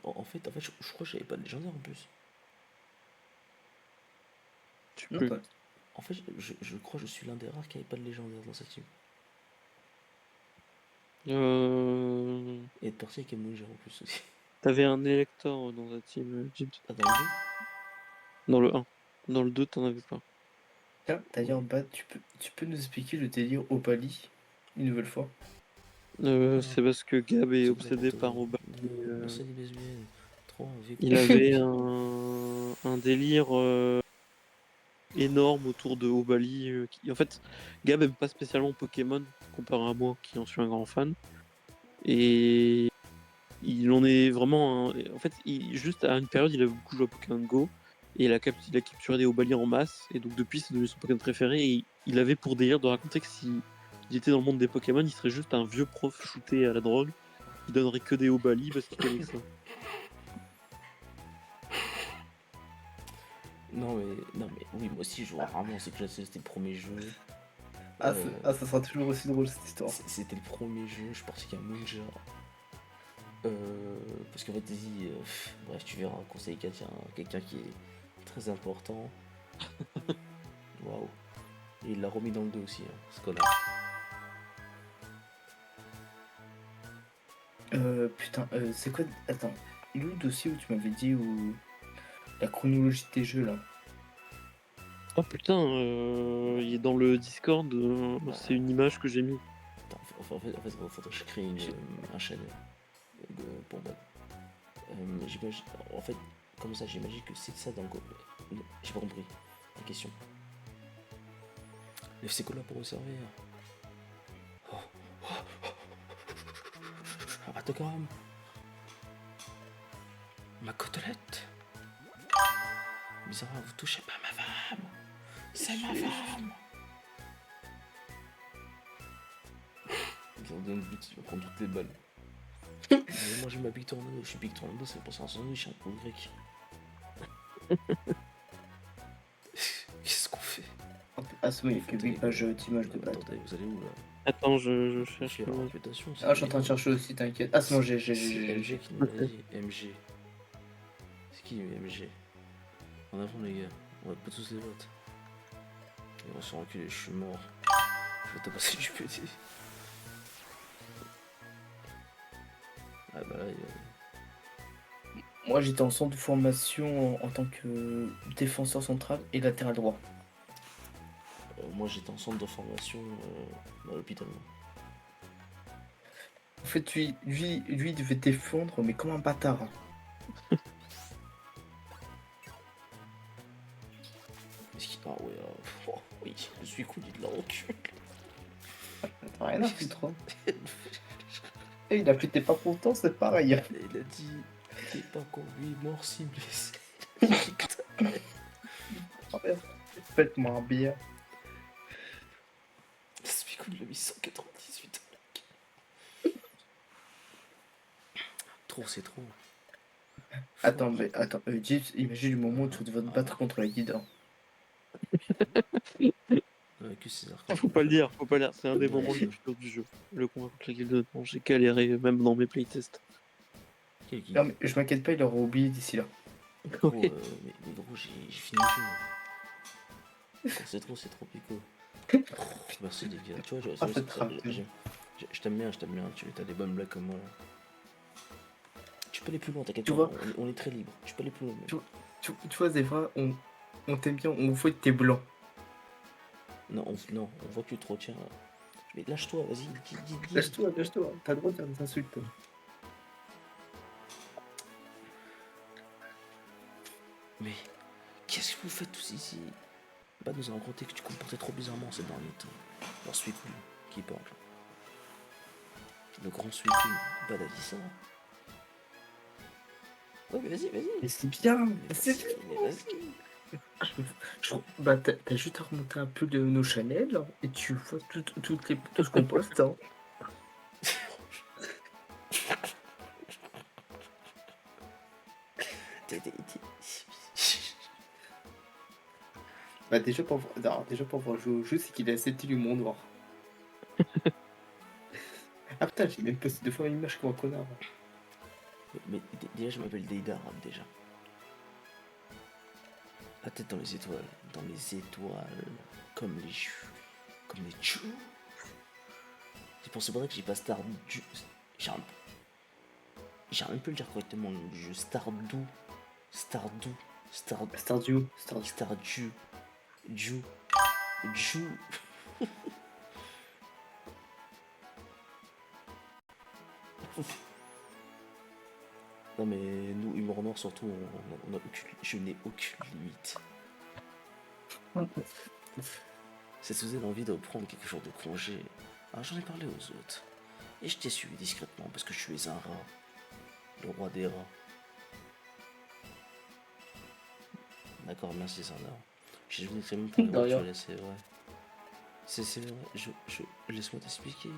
En fait, je crois que j'avais pas de légendaire en plus. Tu Non, peux. En fait, je crois que je suis l'un des rares qui avait pas de légendaire dans cette team. Et de parti avec Munja en plus aussi. T'avais un électeur dans ta team, Jim. Ah, dans le 2? Dans le 1. Dans le 2, t'en avais pas. Tiens, d'ailleurs, Bad, tu peux nous expliquer le délire Opali une nouvelle fois? C'est parce que Gab est C'est obsédé n'importe par quoi. Obali. Merci les lesbiennes. Trop envie. Il avait un délire énorme autour de Obali. En fait, Gab aime pas spécialement Pokémon, comparé à moi, qui en suis un grand fan. Et il en est vraiment. En fait, juste à une période, il avait beaucoup joué à Pokémon Go. Et il a capturé des Obali en masse. Et donc, depuis, c'est devenu son Pokémon préféré. Et il avait pour délire de raconter que s'il était dans le monde des Pokémon, il serait juste un vieux prof shooté à la drogue. Il donnerait que des Obali parce qu'il connaît que ça. Non mais oui, moi aussi je vois rarement, c'est que c'était le premier jeu. Ah, Euh, ça sera toujours aussi drôle cette histoire. C'était le premier jeu, je suis parti qu'à Munja. Parce qu'en fait, bref, tu verras, conseil 4, il y a quelqu'un qui est très important. Waouh. Et il l'a remis dans le dos aussi, hein, ce connard. Putain, c'est quoi? Attends, il est où le dossier où tu m'avais dit où la chronologie de tes jeux là? Oh putain, il est dans le Discord, c'est une image que j'ai mis. Attends, faudrait que je crée un channel pour moi. J'imagine, en fait, comme ça, j'imagine que c'est ça dans le go. Non, j'ai pas compris la question. Le FC Cola pour vous servir. Oh. Arrête quand même. Ma côtelette. Bizarre, vous touchez pas ma femme. C'est ma femme. Ils ont donné le but, il va prendre toutes les balles. Mais moi j'ai ma Big Tornado, je suis Big Tornado, c'est pour ça un sandwich un peu grec. Qu'est-ce qu'on fait? Ah, c'est bon, il y a que 8 pages d'images de base. Attendez, vous allez où là? Attends, je cherche. Fais la réputation. Ah, je suis en train de chercher aussi, t'inquiète. Ah, c'est bon, C'est j'ai. MG qui nous l'a dit. MG. C'est qui MG? En avant les gars, on va pas tous les votes. Et on s'en recule, je suis mort. Je vais te passer du PT. Ah bah là, Moi, j'étais en centre de formation en tant que défenseur central et latéral droit. moi j'étais en centre de formation à l'hôpital. En fait, lui, il devait défendre, mais comme un bâtard. Ah ouais, oui, je suis cool, il de la recul. T'as rien à foutre. Hein. Et il a fait t'es pas content, c'est pareil. Il a dit, t'es pas con, lui mort si blessé. Faites-moi un bien. C'est cool, il a mis 198. Trop, c'est trop. Attends, Jeeves, imagine le moment où tu vas te battre contre la guide. Que César. Faut pas le dire, c'est un des moments les plus durs du jeu. Le combat contre la guilde de Pan, j'ai galéré même dans mes playtests. Non, mais je m'inquiète pas, il aura oublié d'ici là. Gros, mais gros, j'ai fini le jeu. C'est trop pico. Merci les gars. Tu vois, je t'aime bien, tu as des bonnes blagues comme moi là. Tu peux aller plus loin, t'inquiète pas, on est très libre. Tu peux aller plus loin. Tu vois, Zévra, on t'aime bien, on voit que t'es blanc. Non, on voit que tu te retiens. Mais lâche-toi, vas-y, dis. Lâche-toi, t'as le droit de faire des insultes. Mais qu'est-ce que vous faites tous ici? Bah, nous avons raconté que tu comportais trop bizarrement ces derniers temps. Alors, Suicune, qui parle. Le grand Suicune, bah, il a dit ça. Ouais, mais vas-y. Mais c'est bien, Mais vas-y. Bah, t'as juste à remonter un peu de nos channels et tu vois tout ce qu'on poste. Hein. Bah, déjà pour voir jouer au jeu, c'est qu'il a accepté l'humour noir. Ah putain, j'ai même posté 2 fois une image comme un connard. Mais déjà, je m'appelle Deidar, déjà. La tête dans les étoiles, comme les choux. C'est pour ça que j'ai pas Stardew. J'arrive même plus à le dire correctement le jeu. Stardew. Non mais nous, humour noir surtout, je n'ai aucune limite. Ça te faisait l'envie de prendre quelques jours de congé. Alors j'en ai parlé aux autres. Et je t'ai suivi discrètement parce que je suis un rat. Le roi des rats. D'accord, merci Sandra. J'ai joué très pour les voitures, c'est vrai. C'est vrai, laisse-moi t'expliquer.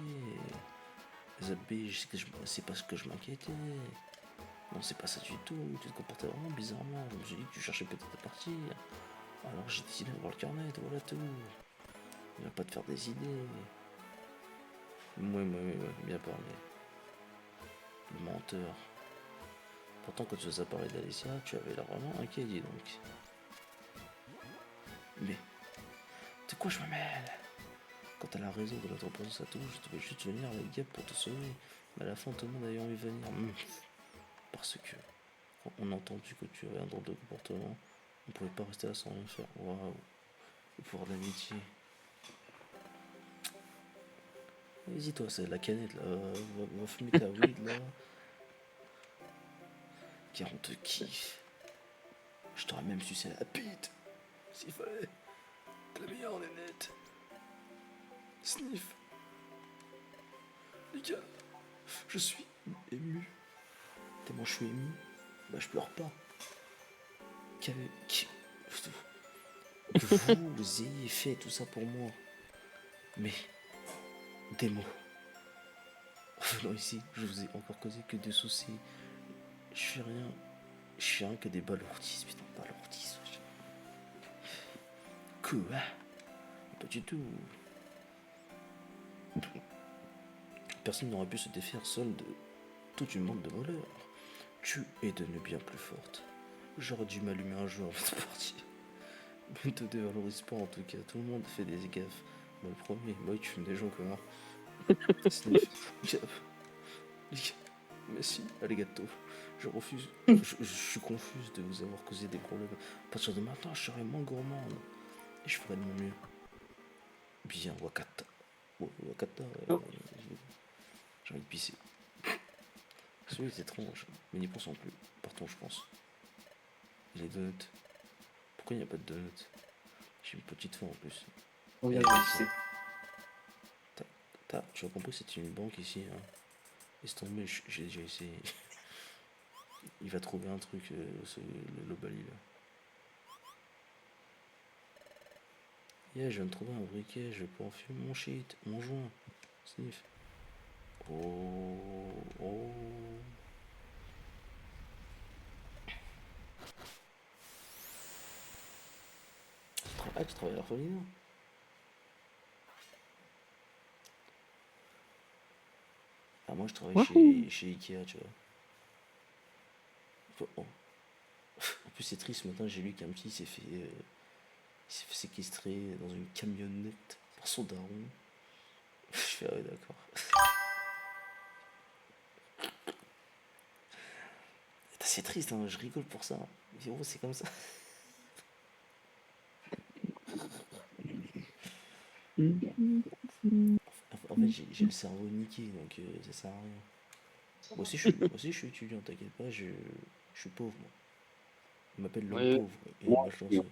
Zabé, je sais que c'est pas ce que je m'inquiétais. Non, c'est pas ça du tout. Tu te comportais vraiment bizarrement. Je me suis dit que tu cherchais peut-être à partir. Alors j'ai décidé d'avoir le carnet, voilà tout. Il va pas te faire des idées. Ouais, bien parlé. Le menteur. Pourtant, quand tu nous as parlé d'Alicia, tu avais l'air vraiment inquiet, dis donc. Mais, de quoi je me mêle? Quand t'as la raison de notre présence à tout, je devais juste venir avec Gab pour te sauver. Mais à la fin, tout le monde a eu envie de venir. Parce que, quand on a entendu que tu avais un drôle de comportement, on pouvait pas rester là sans rien faire. Waouh, le pouvoir de l'amitié. Vas-y, toi, c'est la canette là. Va fumer ta weed là. Car on te kiffe. Je t'aurais même sucé la bite. S'il fallait. T'es la meilleure, nénette. Sniff. Les gars, je suis ému. Tellement je suis ému, bah je pleure pas. Que vous ayez fait tout ça pour moi. Mais, des mots. En venant ici, je vous ai encore causé que des soucis. Je suis rien que des balourdistes, putain, balourdistes. Quoi? Pas du tout. Personne n'aurait pu se défaire seul de toute une bande de voleurs. Tu es devenue bien plus forte. J'aurais dû m'allumer un jour avant de partir. Ne te dévalorise pas en tout cas, tout le monde fait des gaffes. Moi le premier, moi tu fumes des gens comment? Sniff, gaffe. Merci, alligato. Je refuse. Je suis confuse de vous avoir causé des problèmes. À partir de maintenant, je serai moins gourmande. Et je ferai de mon mieux. Bien, Wakata. Wakata, j'ai envie de pisser. Celui est étrange, mais n'y pensons plus. Partons, je pense. Et les donuts. Pourquoi il n'y a pas de donuts? J'ai une petite faim en plus. Regarde, c'est Tu as compris, c'est une banque ici. Hein. Laisse tomber, j'ai déjà essayé. Il va trouver un truc, le Lobali là. Yeah, je viens de trouver un briquet, je vais pouvoir fumer mon shit, mon joint. Sniff. Oh. Tu travailles à l'orphelinat? Ah, moi je travaille chez Ikea, tu vois. Oh. En plus, c'est triste, ce matin j'ai lu qu'un petit s'est fait séquestrer dans une camionnette par son daron. Je fais, ah ouais, d'accord. C'est triste, hein, je rigole pour ça. Mais bon, c'est comme ça. En fait, j'ai le cerveau niqué, donc ça sert à rien. Moi aussi, je suis étudiant, t'inquiète pas, je suis pauvre, moi. On m'appelle l'homme Oui, pauvre et moi aussi. malchanceux.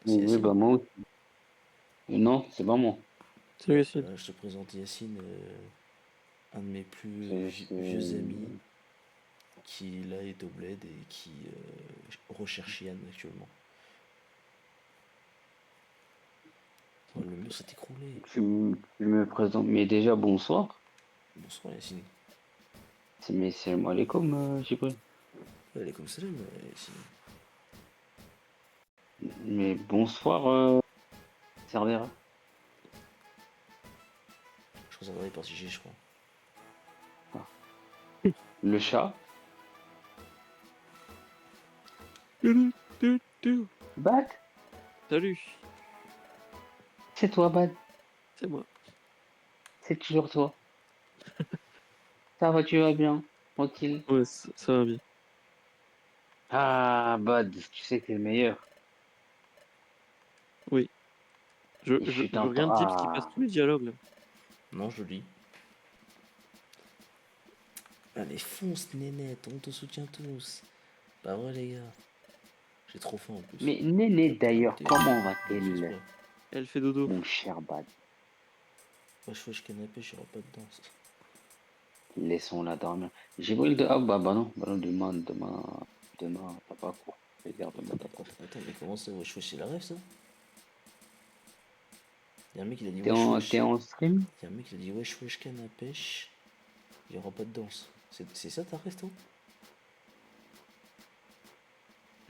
C'est Oui, Yacine. bah moi aussi. Non, c'est pas moi. Salut Yacine. Je te présente Yacine, un de mes plus C'est- vieux amis, qui là est au bled et qui recherche Yann actuellement. Oh, le mur s'est écroulé. tu me présentes, mais déjà bonsoir. Bonsoir Yacine. Mais c'est moi alaikum, Jibril. Elle est comme salam, Yacine. Mais bonsoir, Cervera. Je crois que ça va aller par Gigi, je crois. Le chat. Bad, Salut, c'est toi, Bad. c'est moi. C'est toujours toi. Ça va, tu vas bien. Tranquille. Ouais, ça va bien. Ah, Bad, tu sais que t'es le meilleur. Oui. Je Il fut un temps. regarde Dips qui passe Ah, tous les dialogues là. Non, je lis. Allez, fonce, nénette, on te soutient tous. Pas vrai, les gars. J'ai trop faim en plus. mais Néné, d'ailleurs, Arrêtez, comment je fais va-t-elle, exprès. Elle fait dodo. mon cher Bad? Wesh, canapé, j'aurai pas de danse. Laissons-la dormir. Jibril de. Ah, bah non. Bah non, demain, t'as pas cours. Fais gaffe, demain, t'as pas cours. Attends, mais comment ça, wesh, c'est la rêve ça? Y'a un mec qui a dit T'es wesh, en, wesh. t'es en stream? Y'a un mec qui a dit wesh, canne à pêche. Il y aura pas de danse. C'est ça ta rêve, toi?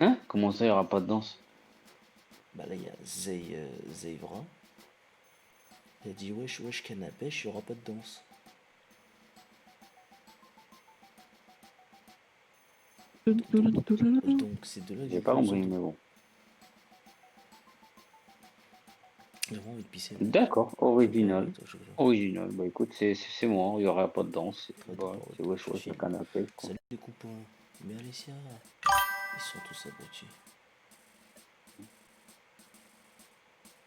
Hein? Comment ça, il y aura pas de danse? Bah là, il y a Zeivra. Il a dit wesh, wesh, canne à pêche, il n'y aura pas de danse. Donc ces deux-là, J'ai du pas coup, ils ont compris, tout. mais bon. J'ai vraiment envie de pisser. D'accord, Je vais faire original. avec toi, je vais faire. Original, bah écoute, c'est moi, il y aura pas de danse. Pas de Bah, parole, c'est wesh je wesh le file. canapé, quoi. Salut les copains. Mais Alessia, ils sont tous abrutis.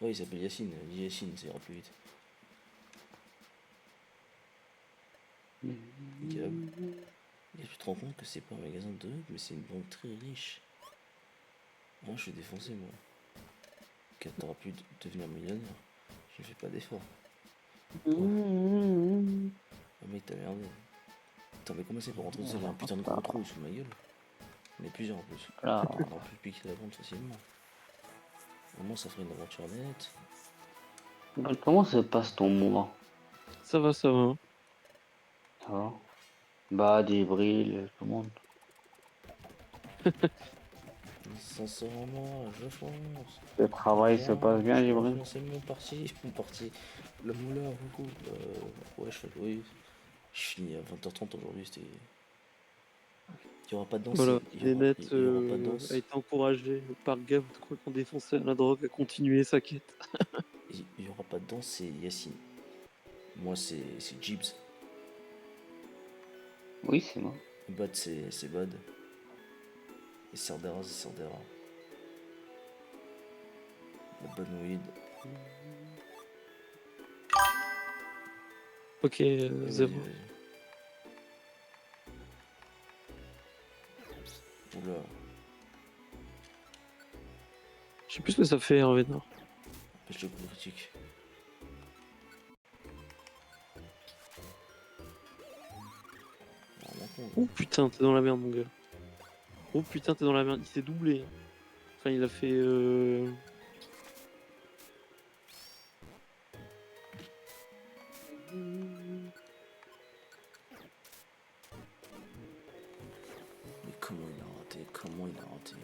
Ouais, il s'appelle Yacine. Dis Yacine, ça ira plus vite. Gab. Et tu te rends compte que c'est pas un magasin de drogue, mais c'est une banque très riche. Moi, je suis défoncé, moi. Quand t'auras pu devenir millionnaire, je fais pas d'effort. Oh, mec, t'as merdé. Attends, mais comment c'est pour rentrer? Vous avez un putain de gros trou sous ma gueule. On est plusieurs en plus. Là, On peut piquer la vente facilement. Au moins, ça ferait une aventure nette. comment se passe ton mois? Ça va, ça va. Ça va? Bah, Djibril, tout le monde. Sincèrement, je fonce. Le travail se passe bien, Je Djibril? fonce, c'est mon parti. Le moulin, beaucoup. Ouais, oui. Je finis à 20h30 aujourd'hui, c'était. Il n'y aura pas de danse. Voilà, Il y Nénette aura pas de danse. a été encouragé par Gab, crois qu'on défonçait à la drogue, à continuer sa quête. Il n'y aura pas de danse, c'est Yacine. Moi, c'est Gibbs. Oui, c'est moi. Bud, c'est Bud. Et Sardera, c'est Sardera. La bonne weed. Ok, Vas-y, zéro. vas-y. Oula. Je sais plus ce que ça fait, Hervé Nord. Pêche le coup critique. Ah, d'accord. Oh putain, t'es dans la merde, mon gars. Oh putain, t'es dans la merde. Il s'est doublé. Hein. Enfin, il a fait. Mais comment il a raté? Comment il a raté?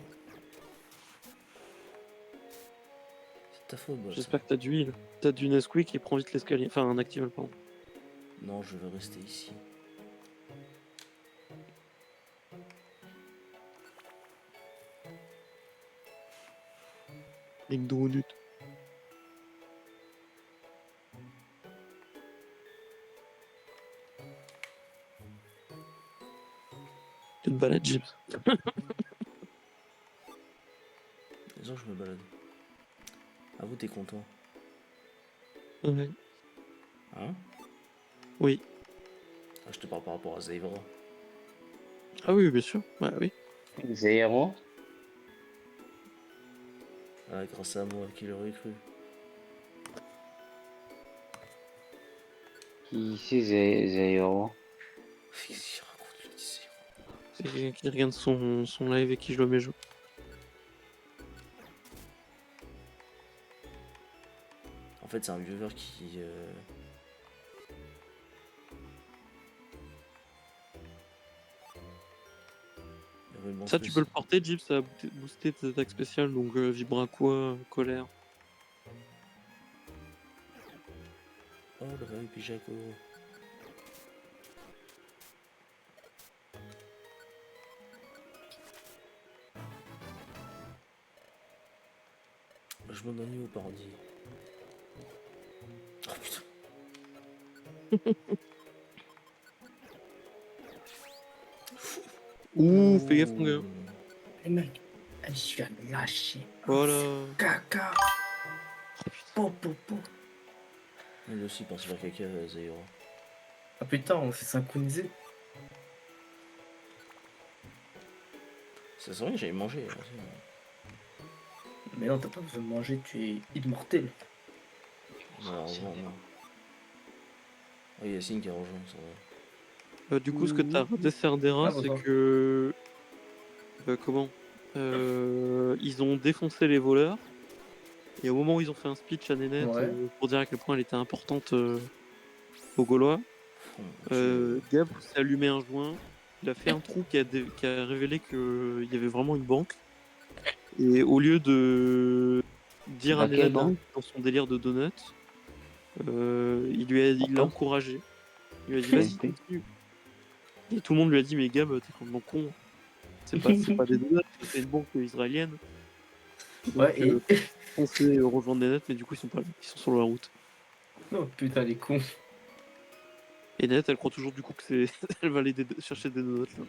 C'est ta faute, Bud. J'espère que t'as d'huile. T'as du Nesquik et prends vite l'escalier. Enfin, un actival, pardon. Non, je vais rester ici. McDonald's. Tu te balades, Gibbs. Les autres, je me balade. Ah, vous, t'es content? Ouais. Hein? Oui. Ah, je te parle par rapport à Zeivra. Ah oui, bien sûr. Ouais, oui. Zéro? Ah, grâce à moi, qui l'aurait cru? Qui c'est Zéro? Qu'est-ce qu'il raconte, le lycée? C'est quelqu'un qui regarde son live et qui joue à mes jeux. En fait, c'est un viewer qui. Il avait une Ça, banque tu peux le spéciale. porter, Gibbs, ça a boosté tes attaques spéciales, donc Vibraqua, colère. Oh, le rêve Pijaco. Je m'ennuie au paradis. Oh putain. Ouh, fais gaffe, mon gars. Les mecs, je viens de lâcher. Voilà. Caca. Po, po, po. Lui aussi pense faire caca, Zaira. Ah putain, on s'est synchronisé. C'est vrai que j'avais mangé. Hein, Mais non, t'as pas besoin de manger, tu es immortel. non, non. Oh, Yacine qui a rejoint, ça va. Du coup, ce que t'as raté Cerdera, Ah, c'est bonsoir. que. Comment ils ont défoncé les voleurs. Et au moment où ils ont fait un speech à Nénette Ouais. pour dire à quel point elle était importante aux Gaulois, Gab s'est allumé un joint. Il a fait un trou qui a révélé qu'il y avait vraiment une banque. Et au lieu dire à Laquelle Nenad banque? dans son délire de donut. Il l'a encouragé. Il lui a dit vas-y, BNP. continue. Et tout le monde lui a dit mais Gab, t'es complètement con. C'est pas des donuts, c'est une banque israélienne. Ouais, Donc et. foncez rejoindre Nenad, mais du coup ils sont pas là. Ils sont sur la route. Oh putain, les cons. Et Nenad, elle croit toujours du coup que c'est. Elle va aller chercher des donuts là.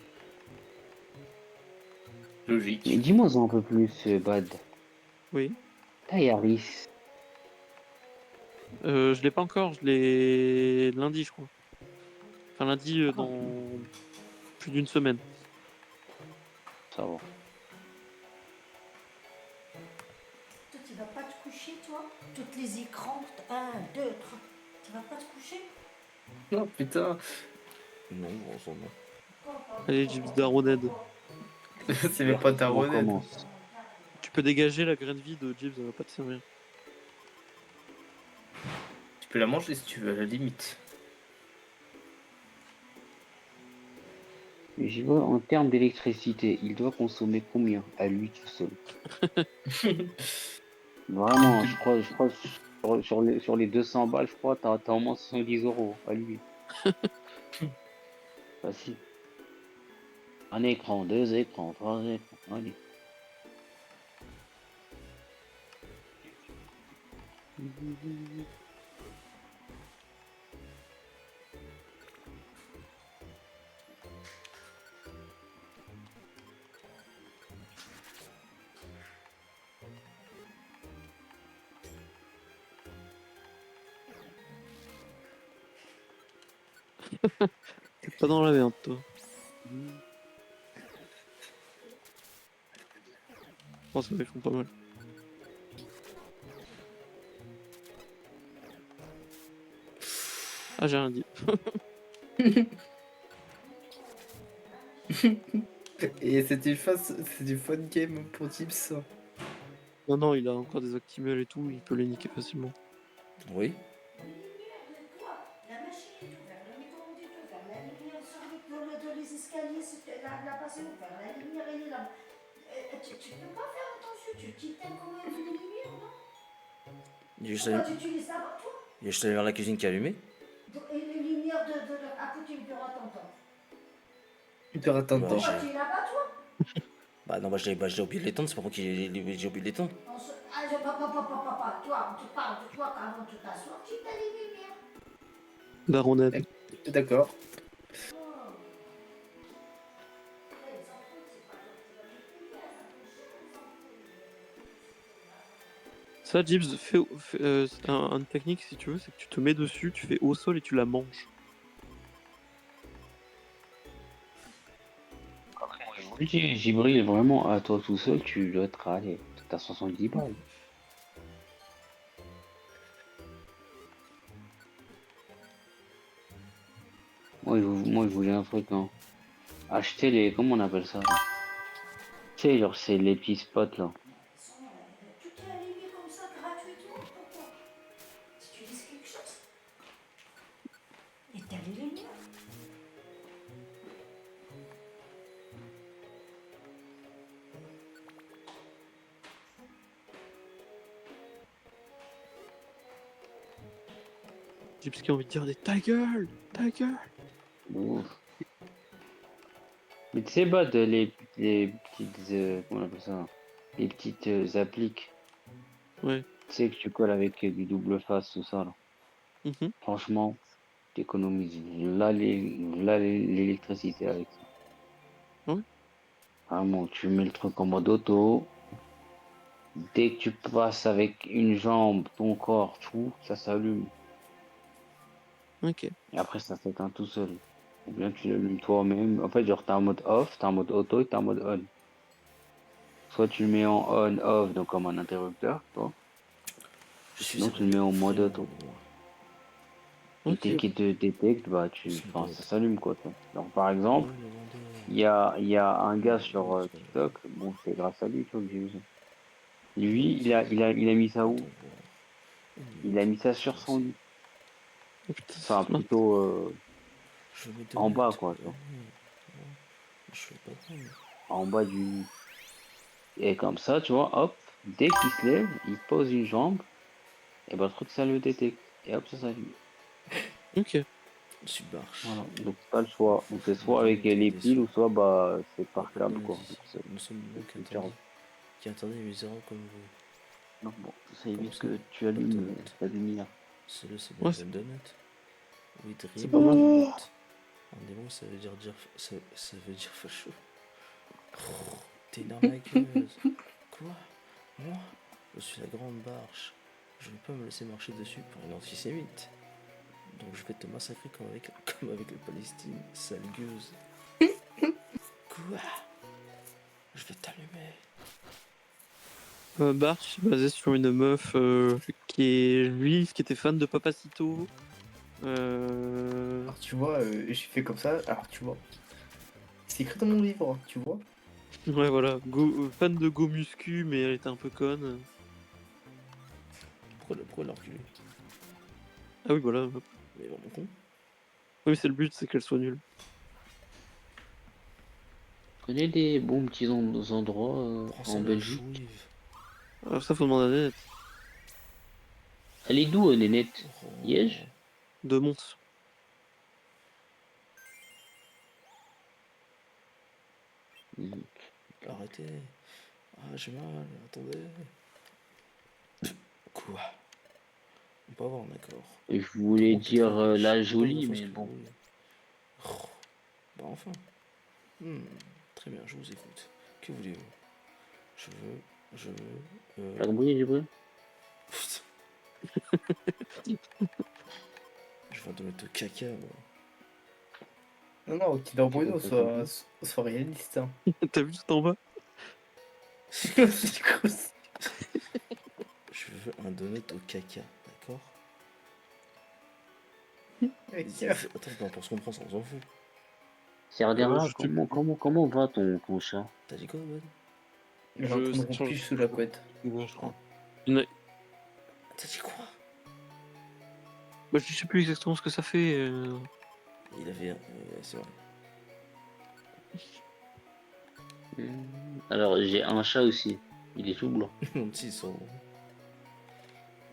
Mais Logique. dis-moi un peu plus, Bad. Oui. Ta Yaris. Je l'ai pas encore, je l'ai lundi, je crois. Enfin lundi Ah, dans plus d'une semaine. ça va. Toi, tu vas pas te coucher, toi? Toutes les écrans, 1, 2, 3. Tu vas pas te coucher? Non, putain. Non, en soi, non. Allez, Gyps Daroned. C'est même pas ta On renette. commence. Tu peux dégager la graine vie de Gyps, ça va pas te servir. Tu peux la manger si tu veux, à la limite. Je vois en termes d'électricité, il doit consommer combien à lui tout seul? Vraiment, je crois sur les 200 balles, je crois, t'as au moins 70 euros à lui. Facile. Un écran, deux écrans, trois écrans. Allez. T'es pas dans la merde, toi. Oh, ça va, ils font pas mal. Ah, j'ai rien dit. Et c'est du fun game pour Tips. Non, non, il a encore des Actimel et tout, il peut les niquer facilement. Oui. La machine est ouverte, le micro-ondes est ouvert, la lumière sur les escaliers, la passée ouverte, la lumière elle est là. Tu peux pas faire attention, tu t'éteins quand même les lumières, non? Il y a juste Pourquoi la- tu utilises ça pour toi? il y a juste la lumière de la cuisine qui est allumée. Et les lumières à côté du bureau à t'entendre. Hyper attentant. Ouais, Pourquoi tu es là-bas, toi? Bah non, j'ai oublié de l'éteindre, c'est pas moi qui j'ai oublié de l'éteindre. Ah, papa, toi, on te parle de toi quand avant de t'asseoir, tu t'as les lumières. Daroned. D'accord. Ça, Gyps, une technique si tu veux, c'est que tu te mets dessus, tu fais au sol et tu la manges. Jibril, vraiment, à toi tout seul, tu dois être allé. T'as 70 balles. Moi, je voulais un truc, hein. Acheter les. Comment on appelle ça là? Tu sais, genre, c'est les petits spots là. Tu t'es allumé comme ça gratuitement, pourquoi? Si tu dis quelque chose. Et t'as les lumières. Gyps qui a envie de dire des ta gueule, ta gueule. Ouf. Mais tu sais, Bad, les petites. Comment on appelle ça? Les petites appliques. Ouais. Tu sais, que tu colles avec du double face, tout ça là. Mhm. Franchement, t'économises l'électricité avec ça. Ouais. Vraiment, tu mets le truc en mode auto. Dès que tu passes avec une jambe, ton corps, tout, ça s'allume. Ok. Et après, ça s'éteint tout seul. Ou bien tu l'allumes toi-même. En fait, genre, t'as un mode off, t'as un mode auto et t'as un mode on. Soit tu le mets en on, off, donc comme un interrupteur, toi. Je suis Sinon, tu le mets en mode vraiment auto. loin. Et Ok. dès qu'il te détecte, bah, C'est enfin, bête. ça s'allume, quoi, toi. Donc, par Ouais, exemple, le vendeur. il y a un gars sur C'est pas grave. TikTok, bon, c'est grâce à lui, tu vois, que j'ai vu ça. Lui, il a mis ça où? Attends, voir. Il a mis ça sur son lit. Oh, putain, Enfin, c'est smart. plutôt Je veux deux en bas, notes. quoi, tu vois. Je veux pas prendre. En bas du lit. Et comme ça, tu vois, hop, Dès qu'il se lève, il pose une jambe, et ben le truc ça le détecte. Et hop, ça s'allume. Ok. Tu marches. Voilà. Donc pas le choix. Donc c'est soit Mon Dieu, avec on dirait les des piles sons. ou soit bah c'est Il n'y a par pas de câble bonnes quoi. ici. Donc c'est Nous sommes des gens c'est différent. qui attendent les misérables comme vous. Donc bon, ça Comment évite ça? que tu Pas de allumes donut. ta lumière. Celui-là, c'est bien Ouais, une bonne donut. Oui, c'est dream pas mal. donut. En démon, ça veut dire ça veut dire facho. Oh, t'es une arnaqueuse. Quoi? Moi? Je suis la grande barche. Je ne peux me laisser marcher dessus par une antisémite. Donc je vais te massacrer comme avec la Palestine, sale gueuse. Quoi? Je vais t'allumer. Barthes, basé sur une meuf qui est juive, qui était fan de Papacito. Alors tu vois, j'ai fait comme ça, alors tu vois. C'est écrit dans mon livre, tu vois. Ouais, voilà. Fan de Go Muscu, mais elle était un peu conne. Pourquoi l'enculé? Ah oui, voilà. Mais vraiment con. Oui, c'est le but, c'est qu'elle soit nulle. Tu connais des bons petits endroits Prends ça en la Belgique? jouive. Alors ça, faut demander à Nanette. Elle est d'où, Nénette? Oh. Liège? De Mons. Mhm. Arrêtez. Ah, j'ai mal, attendez. Quoi? On peut avoir un accord. Et je Tout le voulais monde peut être dire riche. la On peut jolie, faire ce mais que vous bon. voulez. Oh. Bah enfin. Très bien, je vous écoute. Que voulez-vous? Je veux... T'as compris, j'ai pris? Putain. Je vais te mettre au caca, moi. Non, non, Kinder C'est quoi Bueno, que t'as compris? soit réaliste. Hein. T'as vu tout en bas? C'est quoi ça? Je veux un donut au caca, d'accord? Mec, Attends, non, pour se comprendre, on s'en fout. Serdera, Je sais plus. comment va ton chat? T'as dit quoi, Wad? il est en train de Change rompre sous la couette. je crois. Une- T'as dit quoi? Bah, je sais plus exactement ce que ça fait. Il avait... c'est vrai. Alors, j'ai un chat aussi. Il est tout blanc. Mon petit sont...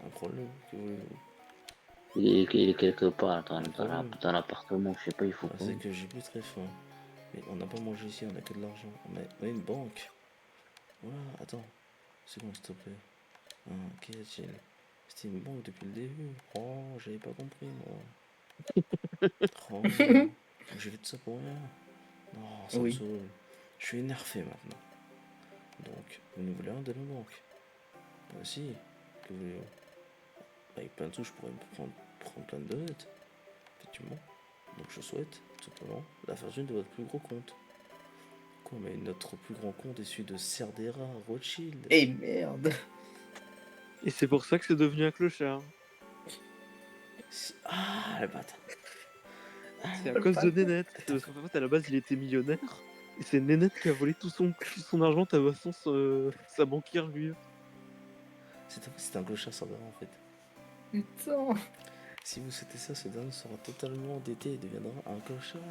Un problème, que voulez-vous? Il est quelque part Un problème. dans l'appartement. Je sais pas, il faut Ah, quoi. c'est que j'ai plus très faim. Mais on n'a pas mangé ici, on a que de l'argent. On a une banque. Voilà, attends. C'est bon, s'il te plaît. Ah, qu'y a-t-il? C'était une banque depuis le début. Oh, j'avais pas compris, moi. Oh, j'ai fait tout ça pour rien. Non, ça me Oui. saoule. Je suis énervé maintenant. Donc, vous ne voulez rien de la banque? Bah si, que voulez-vous? Avec plein de sous, je pourrais me prendre plein de donuts. Effectivement. Donc je souhaite, tout simplement, la fortune de votre plus gros compte. Quoi, mais notre plus grand compte est celui de Cerdera Rothschild. Eh merde. Et c'est pour ça que c'est devenu un clochard. Ah, le bâtard. C'est à cause de Nénette. Parce qu'en fait, à la base, il était millionnaire. Et c'est Nénette qui a volé tout son argent tabassant sa banquière juive. C'est un clochard Cerdera en fait. Putain. Si vous souhaitez ça, ce dernier sera totalement endetté et deviendra un clochard.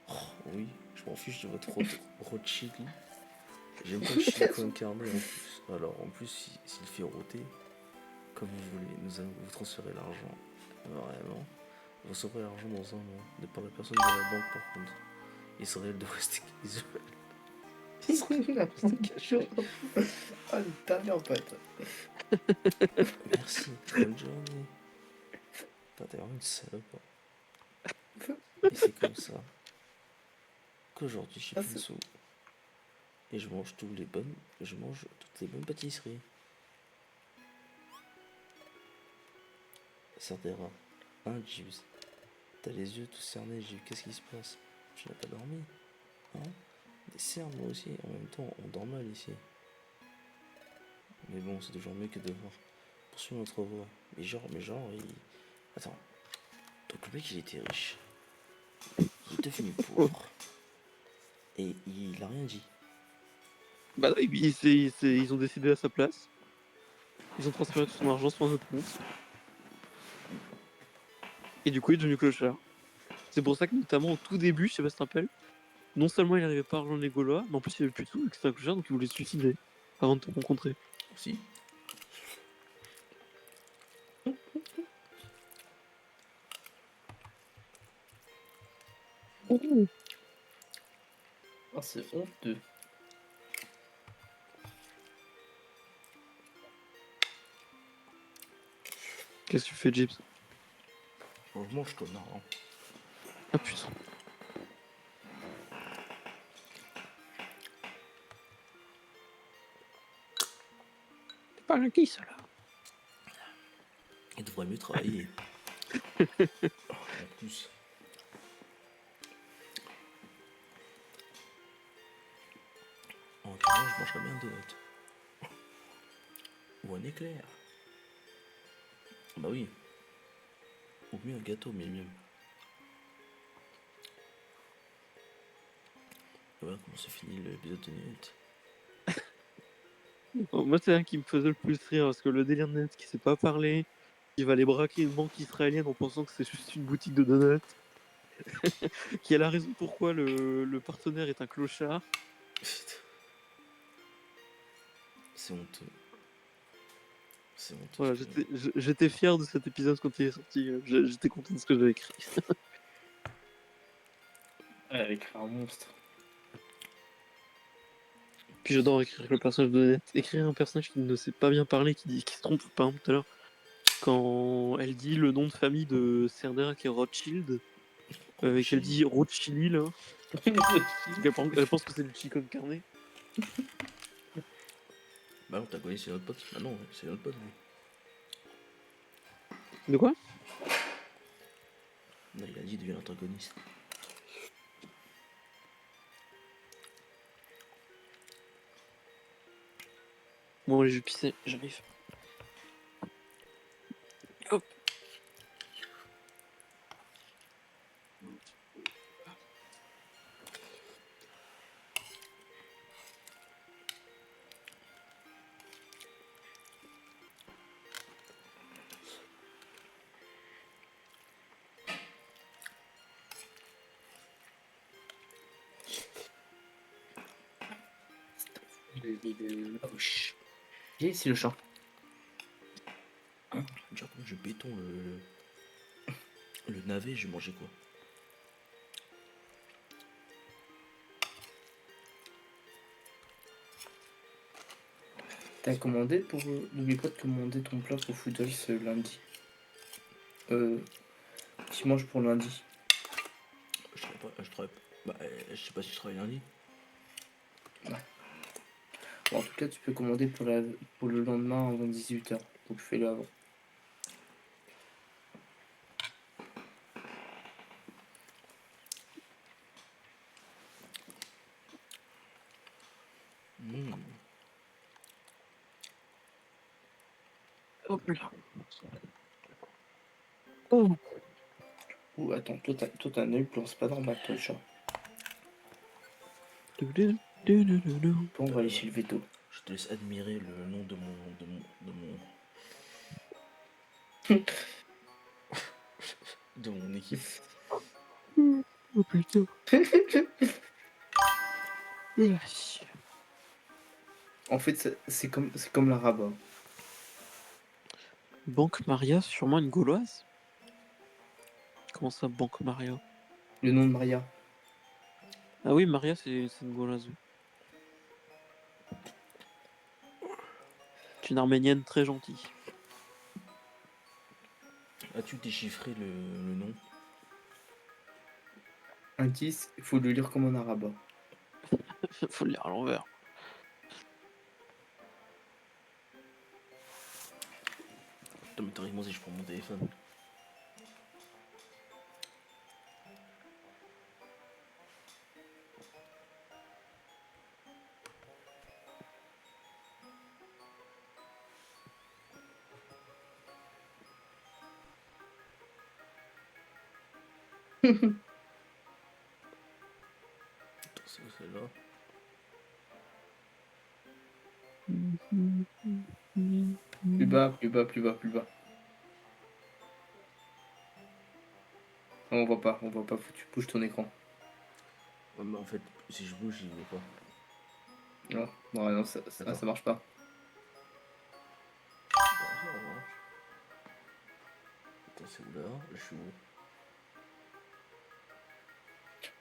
Oh, oui, je m'en fiche de votre Rothschild. J'aime pas le silicone carné en plus. Alors en plus, s'il fait rôter, comme vous voulez, nous allons vous transférer l'argent. Vraiment. Vous recevrez l'argent dans un mois. De par la personne de la banque par contre. Israël de rester caché. Ah, le dernier en fait. Merci, bonne journée. Putain, t'es vraiment une salope. Et c'est comme ça qu'aujourd'hui j'ai Ah, plein de sous. Et je mange toutes les bonnes pâtisseries. Cerdera, hein, Gibbs? T'as les yeux tout cernés, Gibbs, qu'est-ce qui se passe? Tu n'as pas dormi? Hein? Des cernes, moi aussi, en même temps, on dort mal ici. Mais bon, c'est toujours mieux que de voir poursuivre notre voie. Mais genre, il... Attends. Donc le mec, il était riche. Il est devenu pauvre. Et il a rien dit. Bah non, ils ont décidé à sa place. Ils ont transféré tout son argent sur un autre compte. Et du coup, il est devenu clochard. C'est pour ça que, notamment, au tout début, je sais pas si tu te rappelles, non seulement il n'arrivait pas à rejoindre les Gaulois, mais en plus, il avait plus de sous, et que c'était un clochard, donc il voulait se suicider. avant de te rencontrer. Si. Oh, c'est honteux. Qu'est-ce que tu fais, Gibbs? Bon, je mange, connard. Hein. Ah putain. T'es pas un qui, ça, là? Il devrait mieux travailler. En plus. En attendant, je mangerais bien un donut. Ou un éclair. Bah oui. Ou mieux un gâteau, mais mieux. Voilà comment se finit l'épisode de Net. Oh, moi, c'est un qui me faisait le plus rire parce que le délire de net qui sait pas parler, qui va aller braquer une banque israélienne en pensant que c'est juste une boutique de donuts, qui a la raison pourquoi le partenaire est un clochard. C'est honteux. C'est honteux. Voilà, ce que- j'étais fier de cet épisode quand il est sorti. J'étais content de ce que j'avais écrit. Elle a écrit un monstre. Puis j'adore écrire le personnage de net. Écrire un personnage qui ne sait pas bien parler, qui se trompe. Par exemple, tout à l'heure, quand elle dit le nom de famille de Cerner qui est Rothschild, et qu'elle dit Rothschild, là, elle pense que c'est du chicken carné. Bah non, t'as connu, c'est notre pote. Bah non, c'est notre pote, lui. De quoi? Non, il a dit devient l'antagoniste. Bon, allez, je vais pisser, j'arrive. Hop. Moche. Viens ici le chat. Genre, comme je béton le navet, je vais manger quoi? T'as commandé pour. N'oublie pas de commander ton plat pour Foodles lundi. Tu manges pour lundi. Je travaille pas, je travaille pas. Bah, je sais pas si je travaille lundi. Bon, en tout cas, tu peux commander pour le lendemain avant 18h. Donc fais-le avant. Hop là. Ouh, attends, toi t'as un œil blanc, c'est pas normal, toi, le chat. Du-du-du-du-du-du. Bon, on va aller chez le veto. Je te laisse admirer le nom de mon de mon équipe. Oh putain. En fait, c'est comme l'arabe. Hein. Banque Maria, sûrement une gauloise? Comment ça, Banque Maria? Le nom de Maria. Ah oui, Maria, c'est une gauloise. Oui. C'est une arménienne très gentille. As-tu déchiffré le nom? Indice, il faut le lire comme en arabe. Faut le lire à l'envers. Putain, mais théoriquement, si je prends mon téléphone. Attends, c'est où celle-là? Plus bas, plus bas, plus bas, plus bas. Non, on voit pas, faut que tu bouges ton écran. Ouais, mais en fait, si je bouge, il veut pas. Non, ouais, non, ça marche pas. Attends, c'est où là? Je suis où?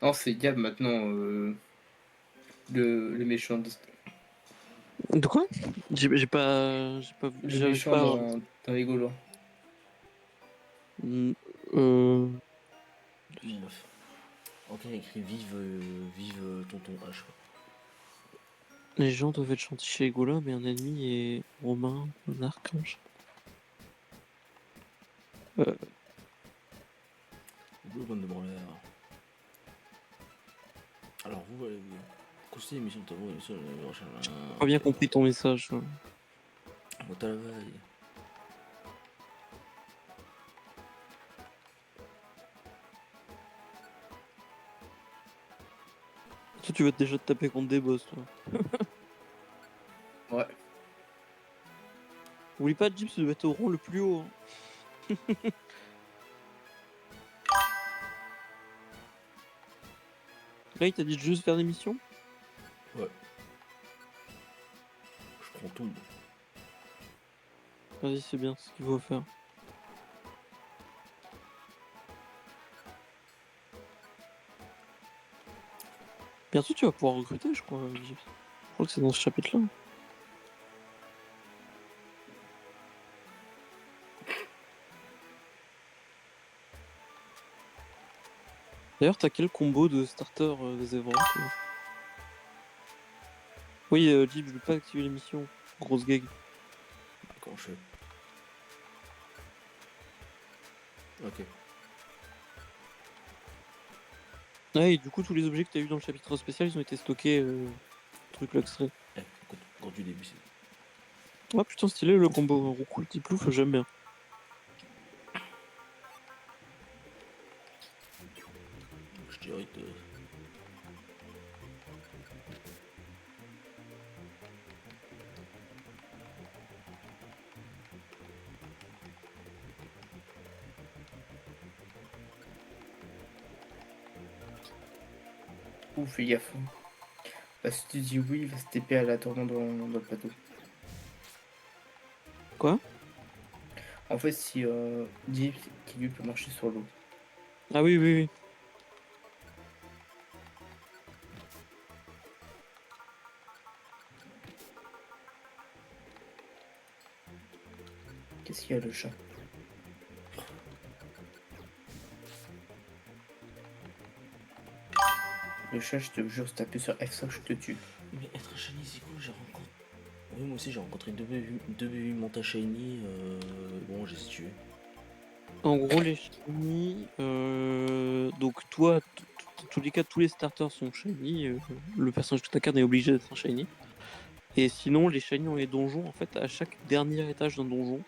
Non, c'est Gab maintenant, le méchant. De quoi? J'ai pas. Le J'arrive méchant pas à. dans les Gaulois. Mm, Euh... Meuf. Ok, il y a écrit vive tonton H. Quoi. Les gens doivent être gentils chez Egola, mais un ennemi est Romain, un archange. Bleu, bande de branleurs. Alors vous allez vous consulter l'émission de tableau et sur le prochain. Pas bien compris ton message. Au travail. Toi, tu vas déjà te taper contre des boss, toi. Ouais. Oublie pas, Jeep, ça doit être au rang le plus haut. Hein. Là, il t'a dit de juste faire des missions? Ouais. Je prends tout. Vas-y, c'est bien, c'est ce qu'il faut faire. Bientôt, tu vas pouvoir recruter, je crois, Jeep. Je crois que c'est dans ce chapitre-là. D'ailleurs, t'as quel combo de starter des Events Oui, Jeep, je veux pas activer l'émission. Grosse gag. Comment je fais? Ok. Ouais, et du coup, tous les objets que t'as eu dans le chapitre spécial, ils ont été stockés. Truc l'extrait. Eh, quand du début, c'est. Ah putain, stylé le combo roucoule petit plouf, j'aime bien. Je dirais que. Ouh, fais gaffe. Si tu dis oui, il va se TP à la tournant dans le plateau. Quoi? En fait, si Jeep qui lui peut marcher sur l'eau. Ah oui, oui, oui. Qu'est-ce qu'il y a le chat? Le chat, je te jure, si t'appuies sur F5, je te tue. Mais être shiny, c'est cool, j'ai rencontré. Oui, moi aussi, j'ai rencontré deux bébés Manta Shiny. Bon, j'ai tué. En gros, les shiny. Donc, toi, dans tous les cas, tous les starters sont shiny. Le personnage que t'incarnes est obligé d'être un shiny. Et sinon, les shiny dans les donjons, en fait, à chaque dernier étage d'un donjon,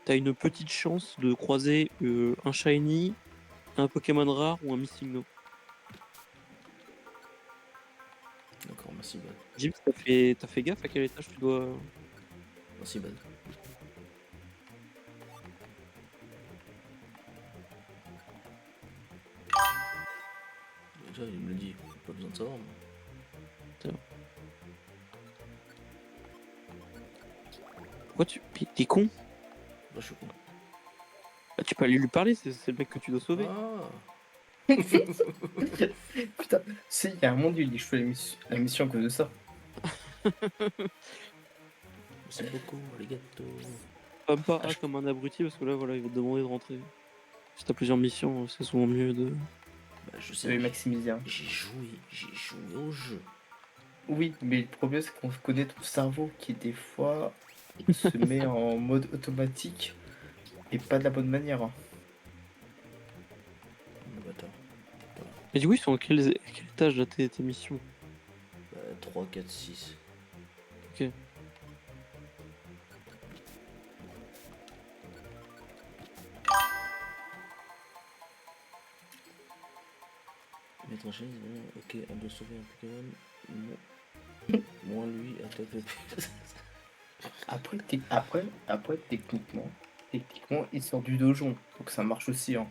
t'as une petite chance de croiser un shiny, un Pokémon rare ou un Missing No. D'accord, merci, Bad. Jim, t'as fait gaffe à quel étage tu dois. Merci, Bad. Déjà, il me le dit, pas besoin de savoir. Mais... Pourquoi t'es con? Là, je suis con. Bah, tu peux aller lui parler, c'est le mec que tu dois sauver. Ah. Putain, si, il y a un monde où il dit que je fais la mission à cause de ça. Merci beaucoup, les gâteaux. Pas A comme un abruti, parce que là, voilà, il va te demander de rentrer. Si t'as plusieurs missions, c'est souvent mieux de. Bah, je C'est sais, Maximilien. j'ai joué au jeu. Oui, mais le problème, c'est qu'on connaît ton cerveau qui, des fois, se met en mode automatique et pas de la bonne manière. Hein. Le bâtard. Et du coup, ils sont à quel étage là tes missions? Bah, 3, 4, 6. Ok. Mettre en chaîne, ok, on doit sauver un Pokémon. Moins lui, attaque. Après, techniquement, il sort du dojon, donc ça marche aussi. Hein.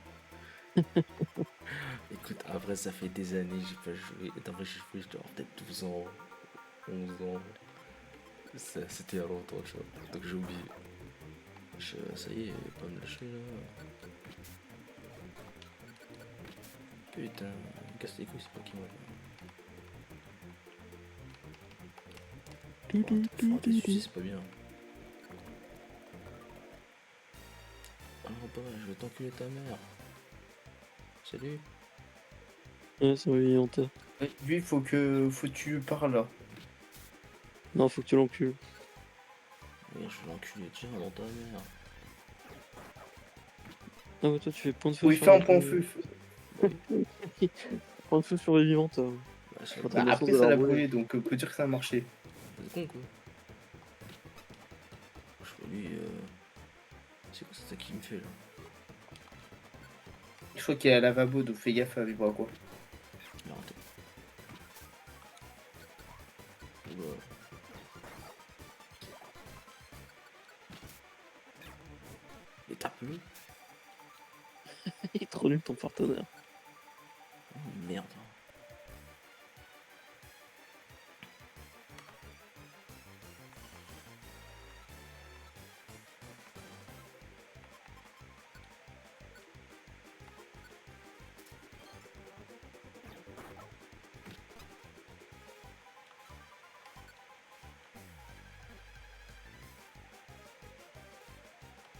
Écoute, après, ça fait des années, j'ai pas joué. Attends, après, j'ai joué, je dois avoir peut-être 12 ans. 11 ans. C'était il y a longtemps, tu vois. Donc j'ai oublié. Ça y est, pas me lâcher là. Putain, casse les couilles, c'est pas qui moi. Faut arrêter de sucer, c'est pas bien. Ah non, pas, je vais t'enculer ta mère. Salut. Ouais, c'est évident. Lui, faut que tu parles là. Non, faut que tu l'encules. Mais je vais l'enculer, tiens, dans ta mère. Ah, mais toi, tu fais point de feu Oui, sur fais un la- point feu. Point de feu sur les vivants, toi. Bah, c'est Quand con, t'as Bah, de la chance après, de ça leur l'a brûler. brûlé, donc peut dire que ça a marché. quoi. Je vois lui, c'est quoi ça qui me fait là? Je crois qu'il y a un lavabo, donc fais gaffe avec moi, quoi. Il a raté. Oula. Et tape-le. Il est trop nul ton partenaire. Oh, merde.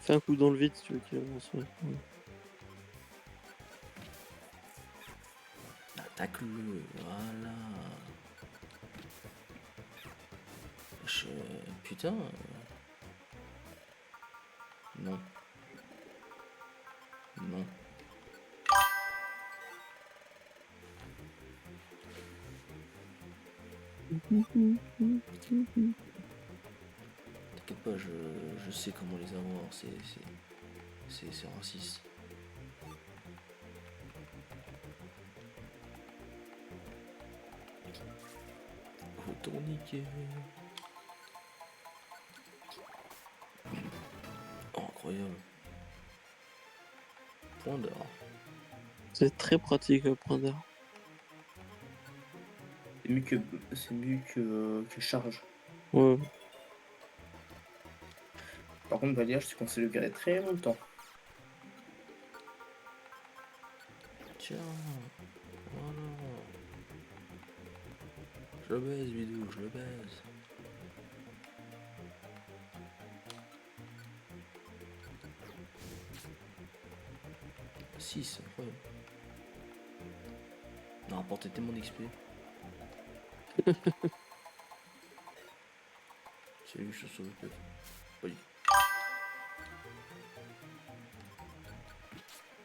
Fais un coup dans le vide si tu veux qu'il avance. Ouais. Attaque-le, voilà. Putain. Non. Non. T'inquiète pas, je sais comment les avoir, c'est raciste. Autant niquer. Oh, incroyable. Point d'or. C'est très pratique, point d'air. C'est mieux que charge. Ouais. Par contre, Valia, je te conseille de le garder très longtemps. Tiens. Voilà. Je le baise, Bidou, je le baise. Six, incroyable. On a rapporté tellement d'XP. C'est lui, je te sauve peut-être. Oui.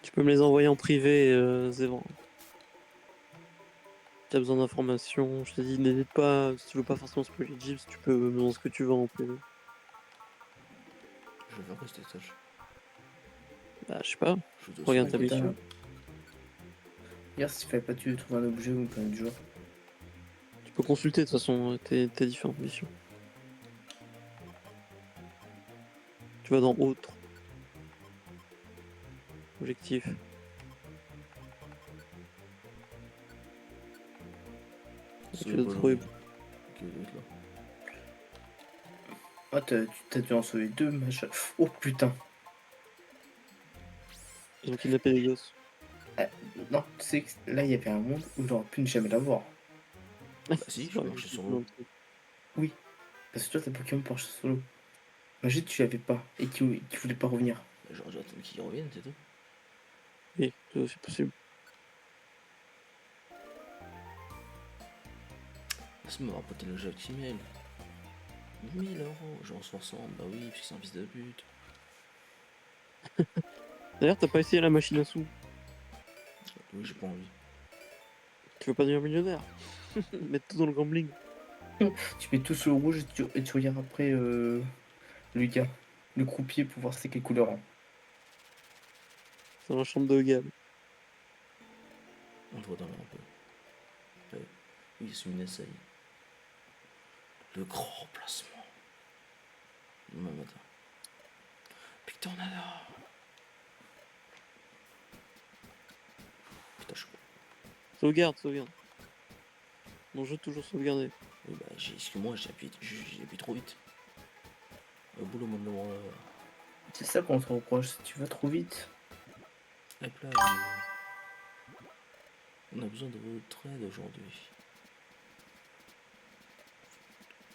Tu peux me les envoyer en privé, Zévan. T'as besoin d'informations, je te dis, n'hésite pas, si tu veux pas forcément spoiler Gibbs, tu peux me demander ce que tu veux en privé. Je vais faire quoi cette tâche? Bah, je sais pas, Je dois regarde ta sauver. Putain. mission. Hier, s'il fallait pas tu trouves un objet ou plein de jours. Tu peux consulter de toute façon tes différentes missions. Tu vas dans Autre. Objectif. Tu Sauver dois pas trouver. l'objet. Ok, il doit être là. Ah, t'as dû en sauver deux, machin. Oh putain. Ils ont kidnappé des gosses. Non, tu sais que là, il y avait un monde où j'aurais pu ne jamais l'avoir. Bah si, je peux marcher sur l'eau. Oui. Parce que toi, t'as Pokémon pour marcher sur l'eau. Imagine, tu l'avais pas et qui voulait pas revenir. Genre, j'attends qu'ils reviennent, c'est tout. Oui, c'est aussi possible. Laisse-moi rapporter le jeu avec email. 1000 €, genre 60, bah oui, parce que c'est un fils de pute. D'ailleurs, t'as pas essayé la machine à sous. Oui, j'ai pas envie. Tu veux pas devenir millionnaire. Mettre tout dans le gambling. Tu mets tout sur le rouge et tu regardes après le gars, le croupier pour voir c'est quelle couleur. Hein. C'est dans la chambre de Gab. On le voit dans l'air un peu. Ouais. Oui, c'est une essai. Le grand remplacement. Demain matin. Pictornada. Putain, je suis con. Sauvegarde. Mon jeu toujours sauvegardé. Oui, bah, excuse-moi, j'ai appuyé trop vite. Au boulot maintenant. C'est ça qu'on te reproche, tu vas trop vite. Hop là, on a besoin de votre aide aujourd'hui.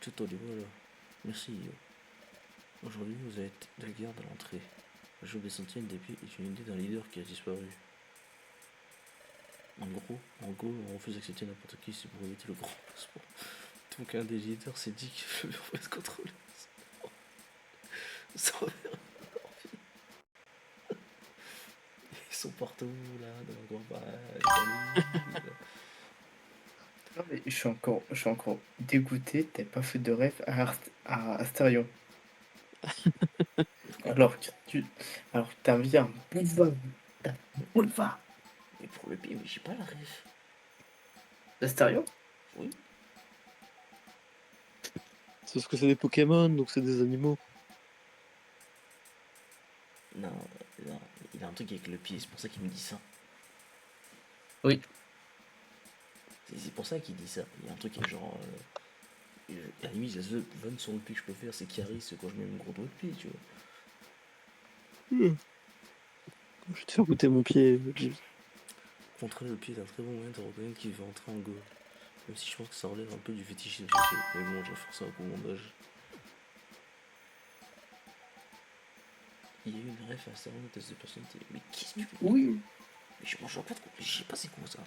Tout au niveau là. Merci. Aujourd'hui, vous êtes de garde à l'entrée. Le jeu des centaines d'épées est une idée d'un leader qui a disparu. En gros, on refuse d'accepter n'importe qui, c'est pour éviter le grand passeport. Donc un des leaders s'est dit qu'il fallait se contrôler. Sans faire Ils sont partout là, dans le campagne. Non, mais je suis encore dégoûté, t'as pas fait de rêve à Astérion. Alors que alors que t'as vu un boulevard. T'as un boulevard Mais pour le pire, mais j'ai pas la ref. d'Astérion? Oui. C'est parce que c'est des Pokémon, donc c'est des animaux. Non, non, il a un truc avec le pied, c'est pour ça qu'il me dit ça. Oui. C'est pour ça qu'il dit ça. Il y a un truc qui est genre. À la limite, la seule vanne sur le pied que je peux faire, c'est Kiaris quand je mets mon gros doigt de pied, tu vois. Je vais te faire goûter mon pied, Jeeves. Contrôler le pied est un très bon moyen de reconnaître qu'il veut entrer en go. Même si je pense que ça relève un peu du fétichisme social. Mais bon, je vais faire ça au mon âge. Il y a eu une ref à ça, un test de personnalité. Mais qu'est-ce que tu veux? Oui. Mais je mange pas de quoi. Je sais pas c'est quoi ça.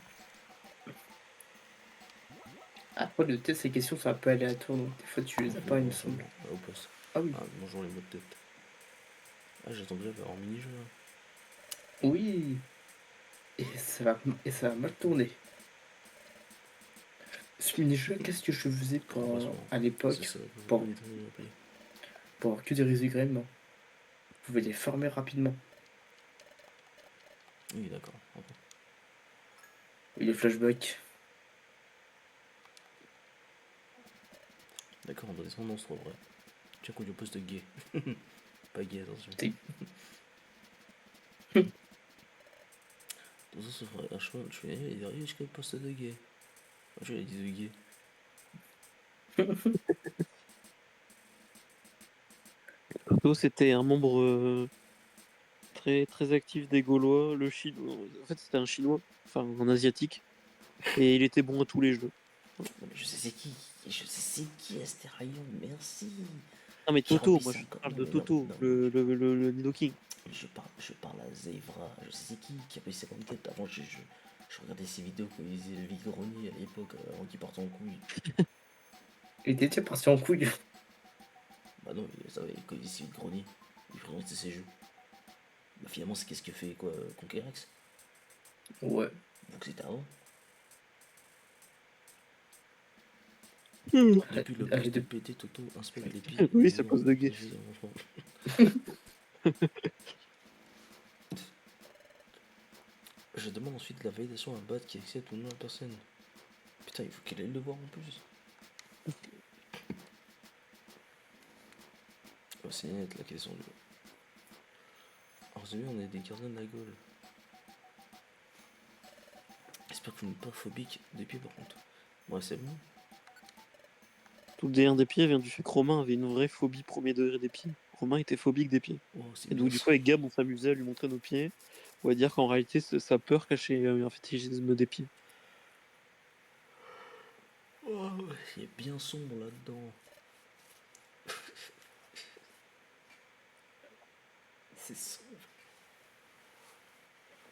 Après, le test, ces questions sont un peu aléatoires, donc des fois, tu les as pas, il me semble. Au poste. Ah oui. Ah, bonjour les mots de tête. Ah, j'attendrais avoir un mini-jeu là. Oui. Et ça va mal tourner. Ce mini-jeu, qu'est-ce que je faisais à l'époque C'est ça, pour, pas des trucs à appeler. pour avoir que des résumés? Vous pouvez les former rapidement. Oui, d'accord. Et les flashbacks. D'accord, on doit descendre dans ce trop vrai. Tiens, qu'on lui poste gay. Pas gay, attention. T'es- Dans ce ferait un choix, je fais, il est arrivé jusqu'à le poste de gay. Ah, je l'ai dit de gay. Toto, c'était un membre très, très actif des Gaulois. Le Chinois, en fait, c'était un Chinois, enfin un Asiatique. Et il était bon à tous les jeux. Non, mais je sais c'est qui. Je sais c'est qui Astérion, merci. Non, mais Qui Toto, remplit moi je 50. parle Non, de mais non, Toto, non, le Nidoking. je parle à Zevra. Je sais c'est qui a pris 54. Avant, je regardais ses vidéos quand il faisait le vide-grenier à l'époque, avant qu'il parte en couille. Il était déjà parti en couille. Bah non, ça va, quand il faisait vide-grenier, il présentait ses jeux. Bah finalement, c'est qu'est-ce que fait quoi, Conquerex. Ouais. Donc c'était avant. Mmh. Depuis le Allez, poste de- PT, Toto inspecte les pieds. Oui, c'est poste de gay. Je demande ensuite la validation à un bot qui accepte ou non la personne. Putain, il faut qu'il aille le voir en plus. Oh, c'est net la question. Alors, on est des gardiens de la Gaule. J'espère que vous n'êtes pas phobique des pieds par contre. Ouais, c'est bon. Tout le délire des pieds vient du fait que Romain avait une vraie phobie premier degré des pieds. Romain était phobique des pieds. Oh, c'est Et bien donc, du ça. coup, avec Gab, on s'amusait à lui montrer nos pieds. On va dire qu'en réalité, sa peur cachait un fétichisme des pieds. Oh, il est bien sombre là-dedans. C'est sombre.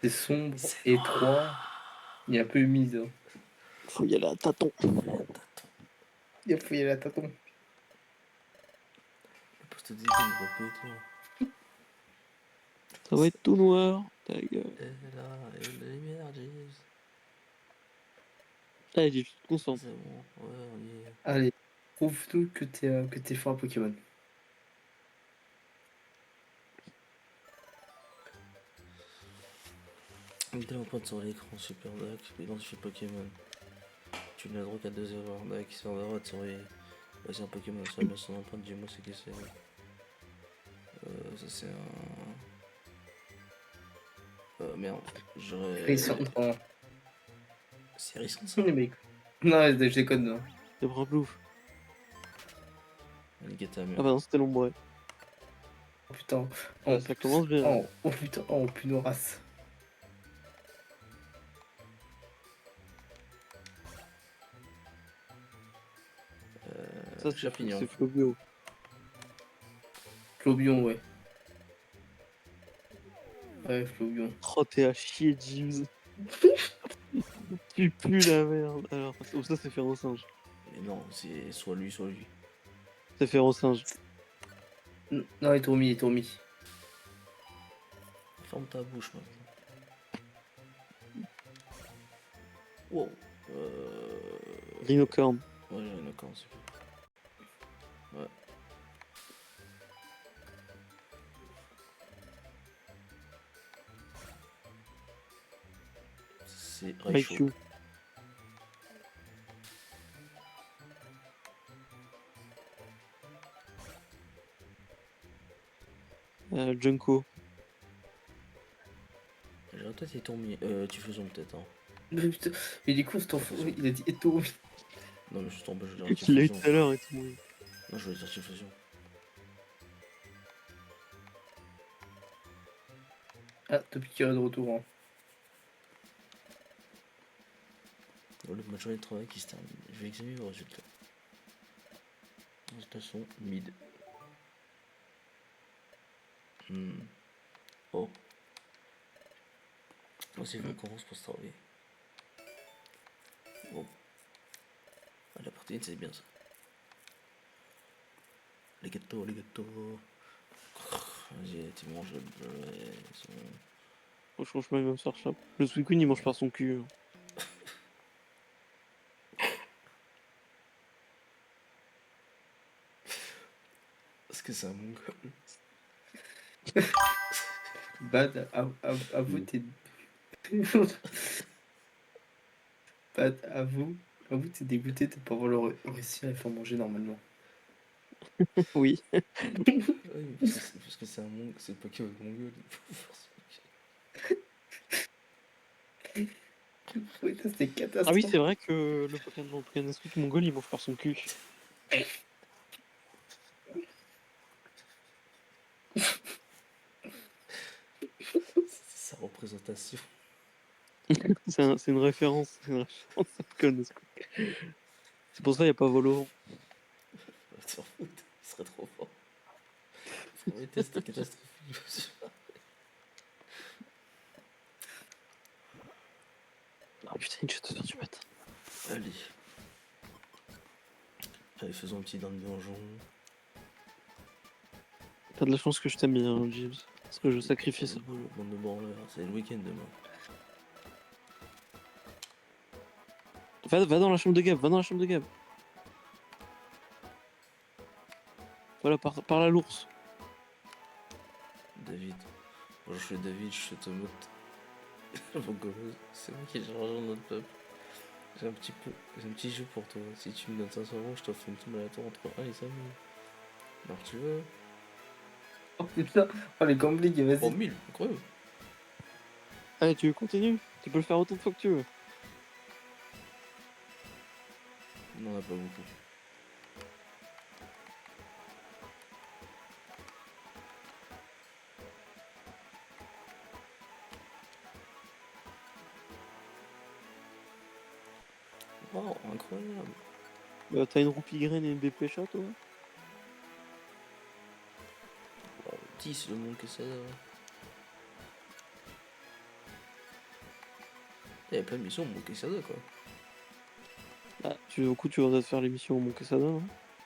C'est sombre, étroit. Il est un peu humide. Hein. Faut y aller à tâtons. Il faut y aller à tâtons. Le poste de dégâts ne va pas être là. Ça va être tout noir. Ta gueule. Et là, et la lumière, Jeeves. Allez, Jeeves, tu te concentres. C'est bon, ouais, on y est. Allez, prouve-nous que t'es fort à Pokémon. Mettez l'empreinte sur l'écran, super Dac, identifier Pokémon. Tu n'as droit qu'à 2 erreurs. Dac, sur la droite, surveiller. Bah, c'est un Pokémon, ça met son empreinte, dis-moi c'est que c'est. Ça c'est un. Merde, j'aurais. Hérisson. Oh. C'est Hérisson ça? Mais... Non, je déconne. Non. Les bras plouf. Alligator Ah mur. bah non, c'était l'ombre. Oh putain. Ah, Oh, ça commence bien. oh putain, oh putain, race. Ça, c'est Champignon. c'est Flobio. Flobion, ouais. Ouais, Flobion. Oh, t'es à chier, Jeeves. Tu pues la merde. Alors, oh, ça, c'est féro singe. Mais non, c'est soit lui, soit lui. C'est féro singe. Non, il est tourmi, il est tourmi. Ferme ta bouche maintenant. Wow. Rhinocorn. Ouais, j'ai une occurrence. Ouais. C'est Raichu. Raichu. Junko. J'aurais peut-être été tombé. Typhlosion peut-être. Hein. Mais putain, mais il est con cet enfant, il a dit Eto. Non, mais je suis tombé, je vais dire Il l'a eu Typhlosion. tout à l'heure et tout. Non, je vais dire Typhlosion. Ah, Topic est de retour. Hein. Le match de travail qui se termine. Je vais examiner vos résultats. Les résultats sont mid. Oh. Moi, c'est une conférence pour se travailler. Bon. Ah, la protéine, c'est bien ça. Les gâteaux, les gâteaux. Vas-y, tu manges le bleu. Oh, franchement, il va me faire ça. Le Suicune, il mange par son cul. Est-ce que c'est un mongol? Bad, avoue t'es. Bad, avoue t'es dégoûté de pas avoir réussi à faire manger normalement. Oui. Oui, parce que c'est un mongol, c'est pas que mongol. Oui, ça c'était Ah catastrophe. oui, c'est vrai que le Pokémon Squeak mongol, il mange par son cul. C'est sa représentation. C'est une référence. C'est une référence à Pokémon Squeak. C'est pour ça qu'il n'y a pas Volo. Va te faire foutre, il serait trop fort. Premier test catastrophique. Ah putain, je vais te faire du matin. Allez. Allez, faisons un petit donjon. T'as de la chance que je t'aime bien, James. Parce que je sacrifie ça. Bande de branleurs, c'est le week-end demain. Va dans la chambre de Gab, va dans la chambre de Gab. Voilà, par la l'ours. David. Bonjour, je suis David, je suis Tomot. C'est moi qui j'ai rejoint notre peuple. J'ai un petit jeu pour toi. Si tu me donnes 500 euros, je t'offre une tombe aléatoire entre 1 et 5 000. Alors tu veux? Oh putain, oh les gambling, vas-y. Oh 1000, incroyable. Allez, tu continues. Tu peux le faire autant de fois que tu veux. On n'en a pas beaucoup. Wow, incroyable. T'as une roupie graine et une BP chat, toi? Wow, 10 le monde que ça. Il y avait plein de missions au Mon Quesada quoi. Ah, au coup, tu vas te faire l'émission au Mon Quesada, hein.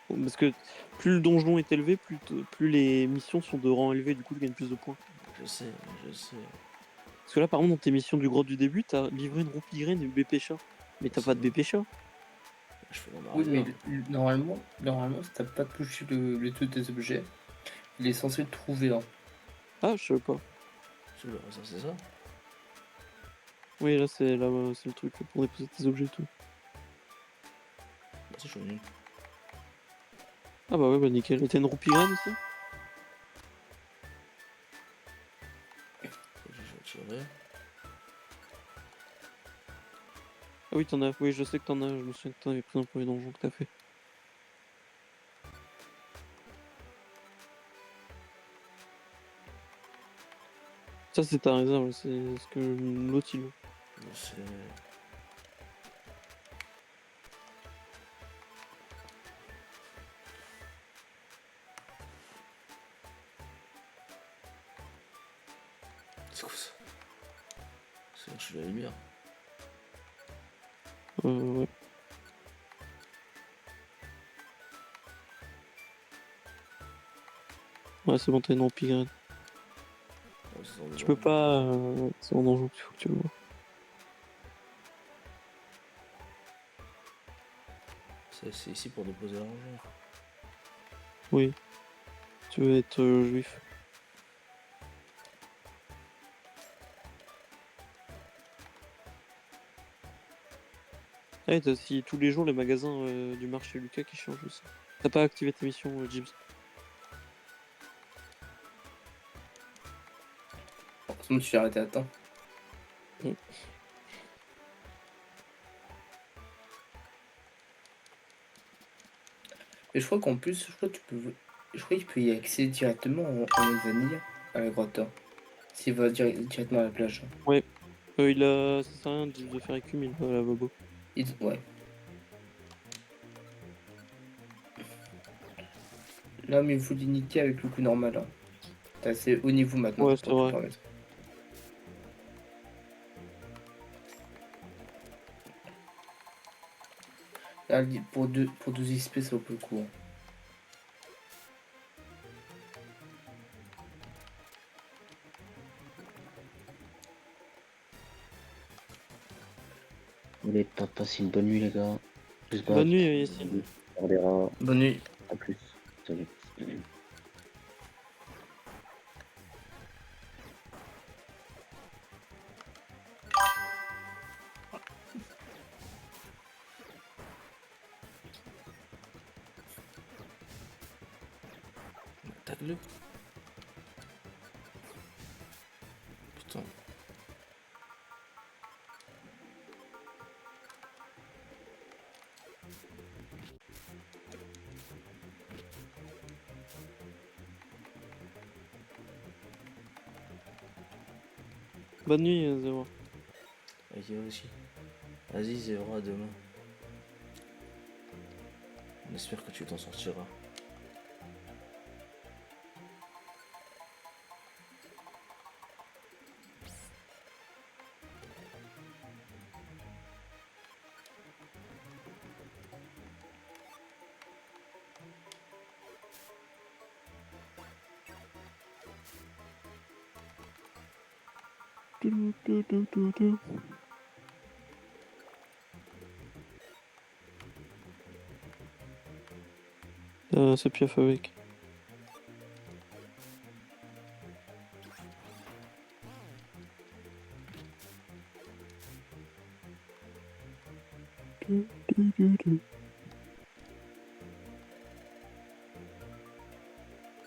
Bon, parce que plus le donjon est élevé, plus les missions sont de rang élevé, du coup, tu gagnes plus de points. Je sais. Parce que là, par exemple, dans tes missions du grotte du début, t'as livré une roupie graine et une BP chat. Mais t'as pas de BP chat. Je fais mon Oui, mais arrière. normalement, si t'as pas touché le truc des objets, il est censé le trouver. Hein. Ah, je sais pas. C'est le hasard, c'est ça? Oui, là, c'est le truc pour déposer tes objets et tout. Bah, c'est chouette. Ah bah ouais, bah nickel. Et t'as une roupie graine aussi? Je vais tirer. Ah oui, t'en as. Oui, je sais que t'en as. Je me souviens que t'en avais pris un premier donjon que t'as fait. Ça, c'est ta réserve. C'est ce que l'autre il veut. C'est... C'est quoi ça? C'est je suis la lumière. Ouais. Ouais, c'est bon, t'as une empire. Ouais, c'est dans le Tu peux bas. pas. C'est en donjon qu'il faut que tu le vois. C'est ici pour déposer l'argent. Oui. Tu veux être juif. Ah, et t'as aussi tous les jours les magasins du marché Lucas qui changent aussi. T'as pas activé ta mission, Gibbs. Sinon, tu t'es arrêté à temps. Mm. Et je crois qu'en plus, je crois qu'il peut y accéder directement en mode vanille à la grotte, hein. S'il va directement à la plage. Ouais. Ça sert à rien Gibbs de faire écume, il va à la lavabo. Ouais. Là, mais il faut l'unité avec le coup normal, hein. T'as assez haut niveau maintenant Ouais, c'est pour te le vrai. permettre. Là, pour 12 XP, ça vaut pas le coup, hein. Allez, passez une bonne nuit, les gars. J'espère Bonne que nuit, Yacine. on verra. Bonne nuit. À plus. Salut. Attaque-le. Putain. Bonne nuit, Zéro. Ok aussi. Vas-y, Zéro, à demain. On espère que tu t'en sortiras. C'est piaf avec.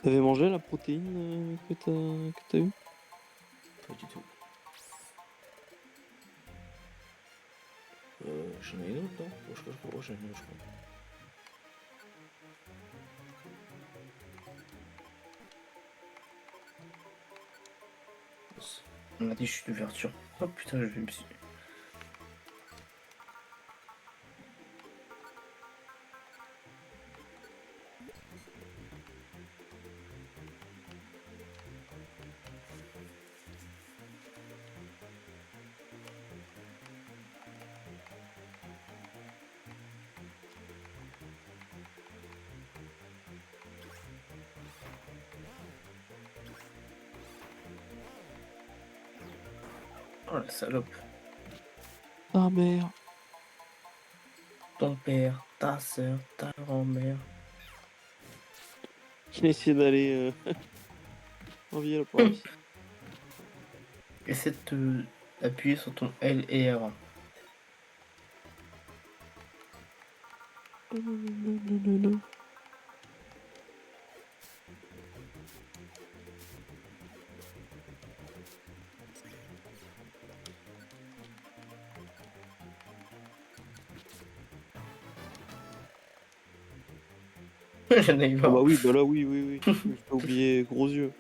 T'avais mangé la protéine que t'as eu? Pas du tout. J'en ai une autre, non? Oh, j'en ai une autre, je crois. On m'a dit je suis d'ouverture. Oh putain, je vais me... Oh la salope. Ah merde. Ton père, ta soeur, ta grand-mère. J'ai essayé d'aller en ville pour réussir. Essaie d'appuyer sur ton L et R. J'en ai eu Ah bah marre. oui, bah là, oui, oui, oui. J'ai pas oublié gros yeux.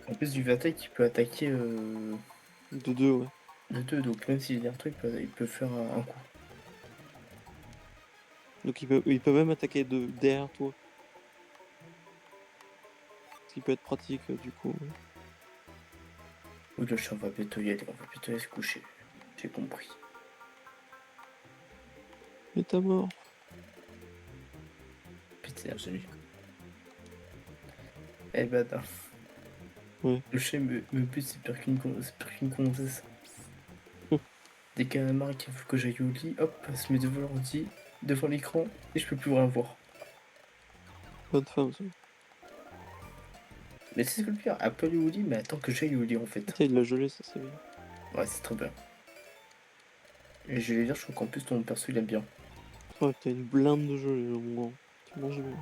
En plus du Vatek, il peut attaquer De deux, ouais. de deux, donc même s'il est un truc, il peut faire un coup. Donc il peut même attaquer derrière toi. Ce qui peut être pratique, du coup. Oui, le chat, on va bientôt y aller, on va bientôt aller se coucher. J'ai compris. Mais t'as mort. Putain, Oh, salut. eh ben, non. Ouais. Le chat me bute, c'est pire qu'une gonzesse. Dès qu'il y a un mari qui veut que j'aille au lit, hop, elle se met devant l'ordi, devant l'écran, et je peux plus rien voir. Bonne femme, ça. Mais c'est ce que le pire, elle peut aller au lit, mais attends que j'aille au lit en fait. Tiens, il l'a gelé, ça c'est bien. Ouais, c'est très bien. Et je vais dire, je trouve qu'en plus ton perso il aime bien. Oh, t'as une blinde de jeu, mon grand. Tu manges bien.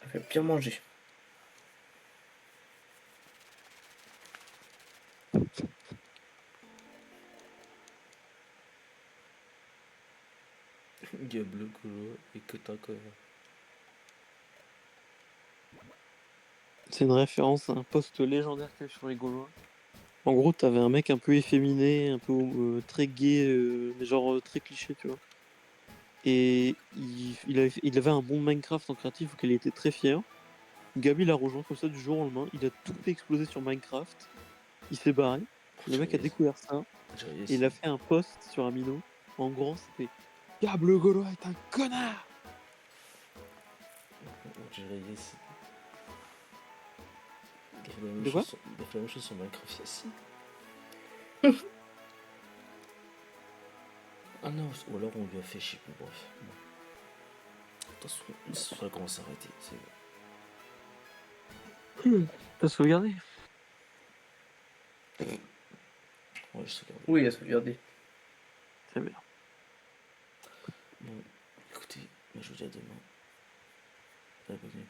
Elle fait bien manger. Diablo Colo et que t'as quoi. C'est une référence à un post légendaire que sur les Gaulois. En gros, t'avais un mec un peu efféminé, un peu très gay, mais genre très cliché, tu vois. Et il avait un bon Minecraft en créatif auquel il était très fier. Gabi l'a rejoint comme ça du jour au lendemain. Il a tout fait exploser sur Minecraft. Il s'est barré. Le mec a découvert ça. Et il a fait un post sur Amino. En grand, c'était Gab le Gaulois est un connard. Dirais yes. Il a fait la même De quoi? chose il a fait la même chose sur Minecraft aussi. Ah non, ou alors on lui a fait, je sais plus, bref. Bon. Attention, ça commence à s'arrêter. T'as sauvegardé? Ouais, je sauvegarde. Oui, à sauvegarder. Très bien. Bon, écoutez, moi je vous dis à demain. Abonnez.